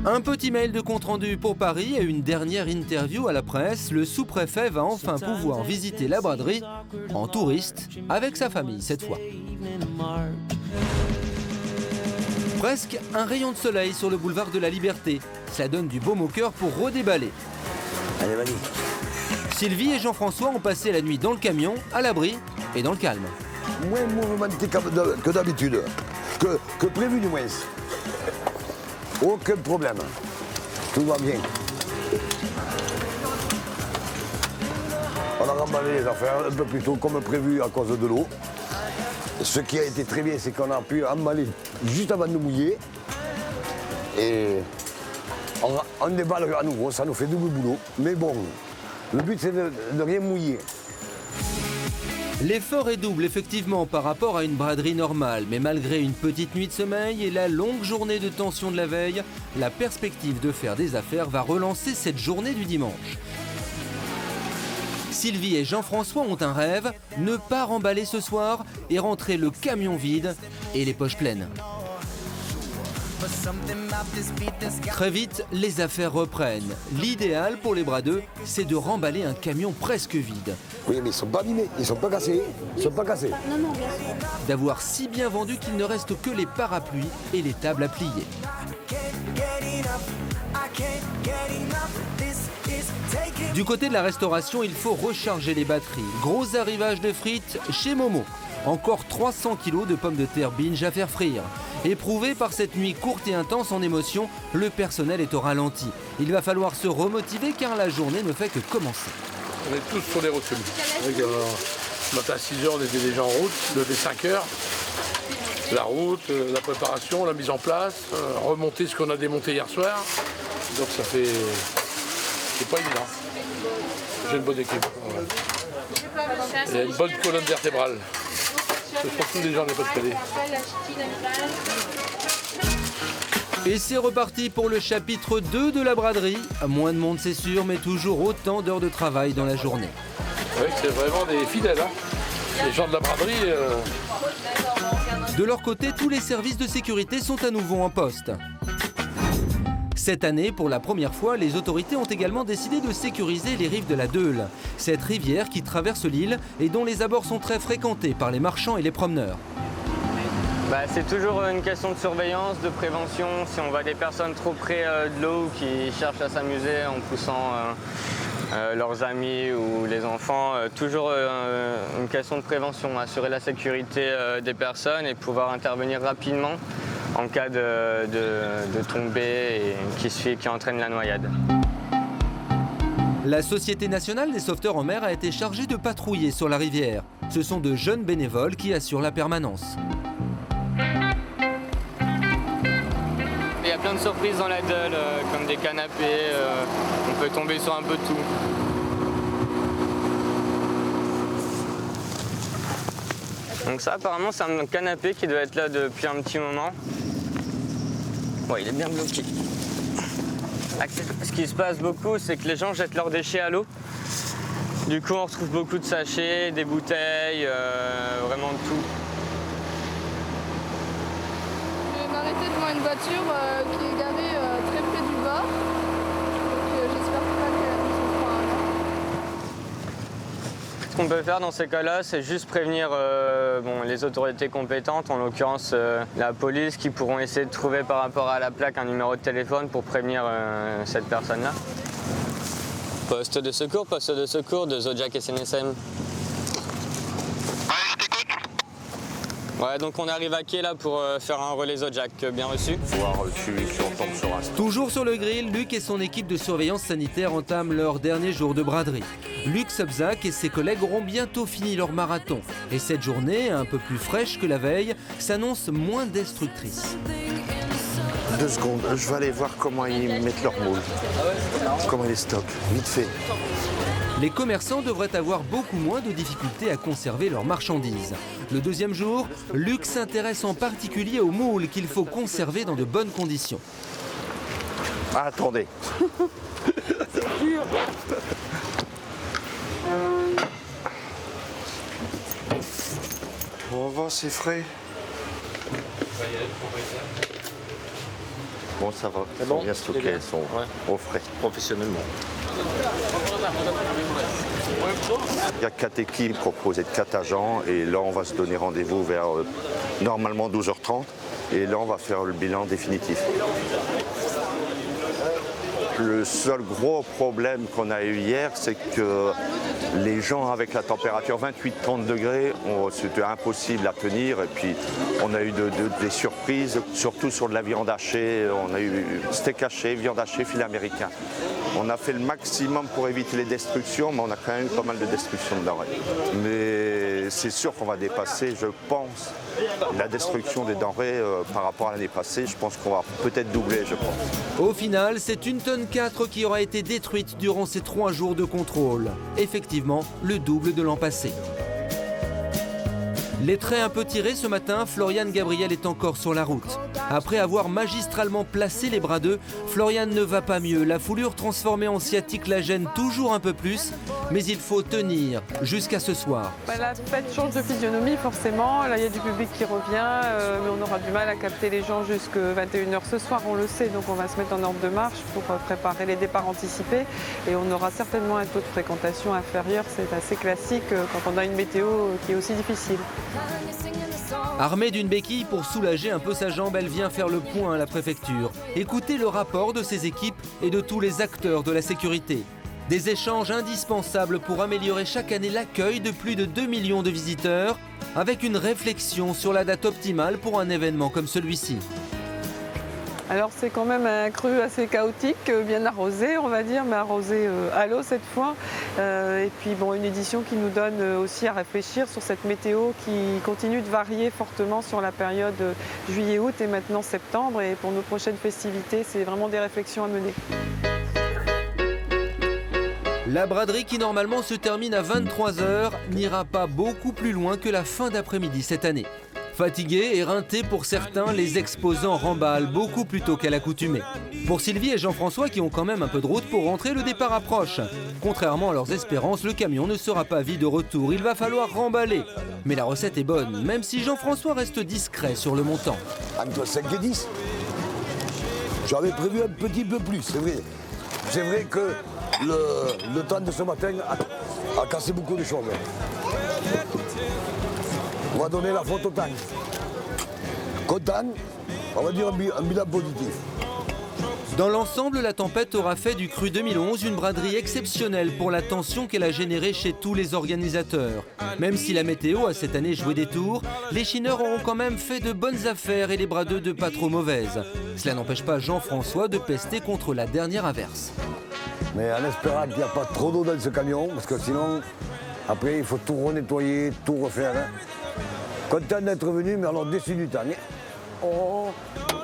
Un petit mail de compte-rendu pour Paris et une dernière interview à la presse. Le sous-préfet va enfin pouvoir visiter la braderie en touriste avec sa famille cette fois. Presque un rayon de soleil sur le boulevard de la Liberté. Ça donne du baume au cœur pour redéballer.
Allez, vas-y.
Sylvie et Jean-François ont passé la nuit dans le camion, à l'abri et dans le calme.
Moins mouvementé que d'habitude, que prévu du moins. Aucun problème. Tout va bien. On a remballé les affaires un peu plus tôt comme prévu à cause de l'eau. Ce qui a été très bien, c'est qu'on a pu emballer juste avant de nous mouiller. Et on déballe à nouveau, ça nous fait double boulot. Mais bon, le but c'est de rien mouiller.
L'effort est double effectivement par rapport à une braderie normale, mais malgré une petite nuit de sommeil et la longue journée de tension de la veille, la perspective de faire des affaires va relancer cette journée du dimanche. Sylvie et Jean-François ont un rêve, ne pas remballer ce soir et rentrer le camion vide et les poches pleines. Très vite, les affaires reprennent. L'idéal pour les bradeux, c'est de remballer un camion presque vide.
Oui, mais ils sont pas abîmés, ils sont pas cassés. Ils sont pas cassés.
D'avoir si bien vendu qu'il ne reste que les parapluies et les tables à plier. Du côté de la restauration, il faut recharger les batteries. Gros arrivage de frites chez Momo. Encore 300 kg de pommes de terre binge à faire frire. Éprouvé par cette nuit courte et intense en émotion, le personnel est au ralenti. Il va falloir se remotiver car la journée ne fait que commencer.
On est tous sur les routes. Ce matin à 6h, on était déjà en route, levé 5h. La route, la préparation, la mise en place, remonter ce qu'on a démonté hier soir. Donc ça fait... c'est pas évident. J'ai une bonne équipe. Voilà. Il y a une bonne colonne vertébrale. Ce sont tous les gens des Pas-de-Calais.
Et c'est reparti pour le chapitre 2 de la braderie. Moins de monde c'est sûr, mais toujours autant d'heures de travail dans la journée.
Oui, c'est vraiment des fidèles. Hein. Les gens de la braderie...
De leur côté, tous les services de sécurité sont à nouveau en poste. Cette année, pour la première fois, les autorités ont également décidé de sécuriser les rives de la Deule. Cette rivière qui traverse l'île et dont les abords sont très fréquentés par les marchands et les promeneurs.
C'est toujours une question de surveillance, de prévention. Si on voit des personnes trop près de l'eau qui cherchent à s'amuser en poussant leurs amis ou les enfants, toujours une question de prévention, assurer la sécurité des personnes et pouvoir intervenir rapidement en cas de tombée et qui entraîne la noyade.
La Société nationale des sauveteurs en mer a été chargée de patrouiller sur la rivière. Ce sont de jeunes bénévoles qui assurent la permanence.
Il y a plein de surprises dans la Deule, comme des canapés, on peut tomber sur un peu de tout. Donc ça apparemment c'est un canapé qui doit être là depuis un petit moment. Bon, il est bien bloqué. Ce qui se passe beaucoup, c'est que les gens jettent leurs déchets à l'eau. Du coup on retrouve beaucoup de sachets, des bouteilles, vraiment de tout.
Je vais m'arrêter devant une voiture qui est garée très près du bord. Donc j'espère pas qu'elle se prend un an.
Ce qu'on peut faire dans ces cas-là, c'est juste prévenir les autorités compétentes, en l'occurrence la police, qui pourront essayer de trouver par rapport à la plaque un numéro de téléphone pour prévenir cette personne-là. Poste de secours de Zodiac SNSM. Ouais, donc on arrive à quai là pour faire un relais Zodiac, bien reçu.
Voir si on tombe sur un.
Toujours sur le grill, Luc et son équipe de surveillance sanitaire entament leur dernier jour de braderie. Luc Sobzak et ses collègues auront bientôt fini leur marathon. Et cette journée, un peu plus fraîche que la veille, s'annonce moins destructrice.
2 secondes, je vais aller voir comment ils mettent leur moule. Comment ils les stockent, vite fait.
Les commerçants devraient avoir beaucoup moins de difficultés à conserver leurs marchandises. Le deuxième jour, Luc s'intéresse en particulier aux moules qu'il faut conserver dans de bonnes conditions.
Ah, attendez. On va voir, c'est frais. Bon, ça va. Elles sont bien stockées, elles sont au frais. Professionnellement. Il y a 4 équipes composées de 4 agents et là on va se donner rendez-vous vers normalement 12h30 et là on va faire le bilan définitif. Le seul gros problème qu'on a eu hier, c'est que les gens avec la température 28-30 degrés, c'était impossible à tenir et puis on a eu des surprises, surtout sur de la viande hachée, on a eu steak haché, viande hachée, filet américain. On a fait le maximum pour éviter les destructions, mais on a quand même eu pas mal de destructions de denrées. Mais c'est sûr qu'on va dépasser, je pense, la destruction des denrées par rapport à l'année passée. Je pense qu'on va peut-être doubler, je pense.
Au final, c'est 1,4 tonne qui aura été détruite durant ces 3 jours de contrôle. Effectivement, le double de l'an passé. Les traits un peu tirés ce matin, Florian Gabriel est encore sur la route. Après avoir magistralement placé les bras d'eux, Florian ne va pas mieux. La foulure transformée en sciatique la gêne toujours un peu plus, mais il faut tenir jusqu'à ce soir.
La fête change de physionomie forcément, là il y a du public qui revient, mais on aura du mal à capter les gens jusqu'à 21h ce soir, on le sait, donc on va se mettre en ordre de marche pour préparer les départs anticipés et on aura certainement un taux de fréquentation inférieur, c'est assez classique quand on a une météo qui est aussi difficile.
Armée d'une béquille pour soulager un peu sa jambe, elle vient faire le point à la préfecture. Écoutez le rapport de ses équipes et de tous les acteurs de la sécurité. Des échanges indispensables pour améliorer chaque année l'accueil de plus de 2 millions de visiteurs, avec une réflexion sur la date optimale pour un événement comme celui-ci.
Alors c'est quand même un cru assez chaotique, bien arrosé on va dire, mais arrosé à l'eau cette fois. Et puis bon, une édition qui nous donne aussi à réfléchir sur cette météo qui continue de varier fortement sur la période juillet-août et maintenant septembre. Et pour nos prochaines festivités, c'est vraiment des réflexions à mener.
La braderie qui normalement se termine à 23h n'ira pas beaucoup plus loin que la fin d'après-midi cette année. Fatigués, éreintés pour certains, les exposants remballent beaucoup plus tôt qu'à l'accoutumée. Pour Sylvie et Jean-François qui ont quand même un peu de route pour rentrer, le départ approche. Contrairement à leurs espérances, le camion ne sera pas vide au retour, il va falloir remballer. Mais la recette est bonne, même si Jean-François reste discret sur le montant.
Entre 5 et 10. J'avais prévu un petit peu plus, c'est vrai. C'est vrai que le temps de ce matin a cassé beaucoup de choses. On va donner la faute au temps. Content, on va dire un bilan positif.
Dans l'ensemble, la tempête aura fait du Cru 2011 une braderie exceptionnelle pour la tension qu'elle a générée chez tous les organisateurs. Même si la météo a cette année joué des tours, les chineurs auront quand même fait de bonnes affaires et les bradeux de pas trop mauvaises. Cela n'empêche pas Jean-François de pester contre la dernière averse.
Mais en espérant qu'il n'y a pas trop d'eau dans ce camion, parce que sinon, après, il faut tout renettoyer, tout refaire. Content d'être venu, mais alors déçu du temps. Oh.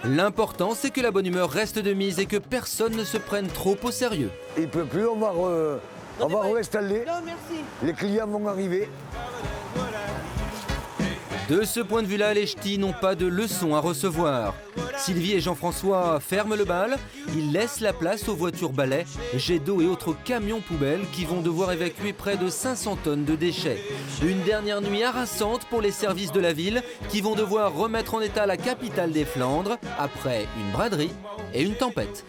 L'important, c'est que la bonne humeur reste de mise et que personne ne se prenne trop au sérieux.
Il ne peut plus, on va réinstaller. Les clients vont arriver.
De ce point de vue-là, les ch'tis n'ont pas de leçons à recevoir. Sylvie et Jean-François ferment le bal, ils laissent la place aux voitures balais, jets d'eau et autres camions poubelles qui vont devoir évacuer près de 500 tonnes de déchets. Une dernière nuit harassante pour les services de la ville qui vont devoir remettre en état la capitale des Flandres après une braderie et une tempête.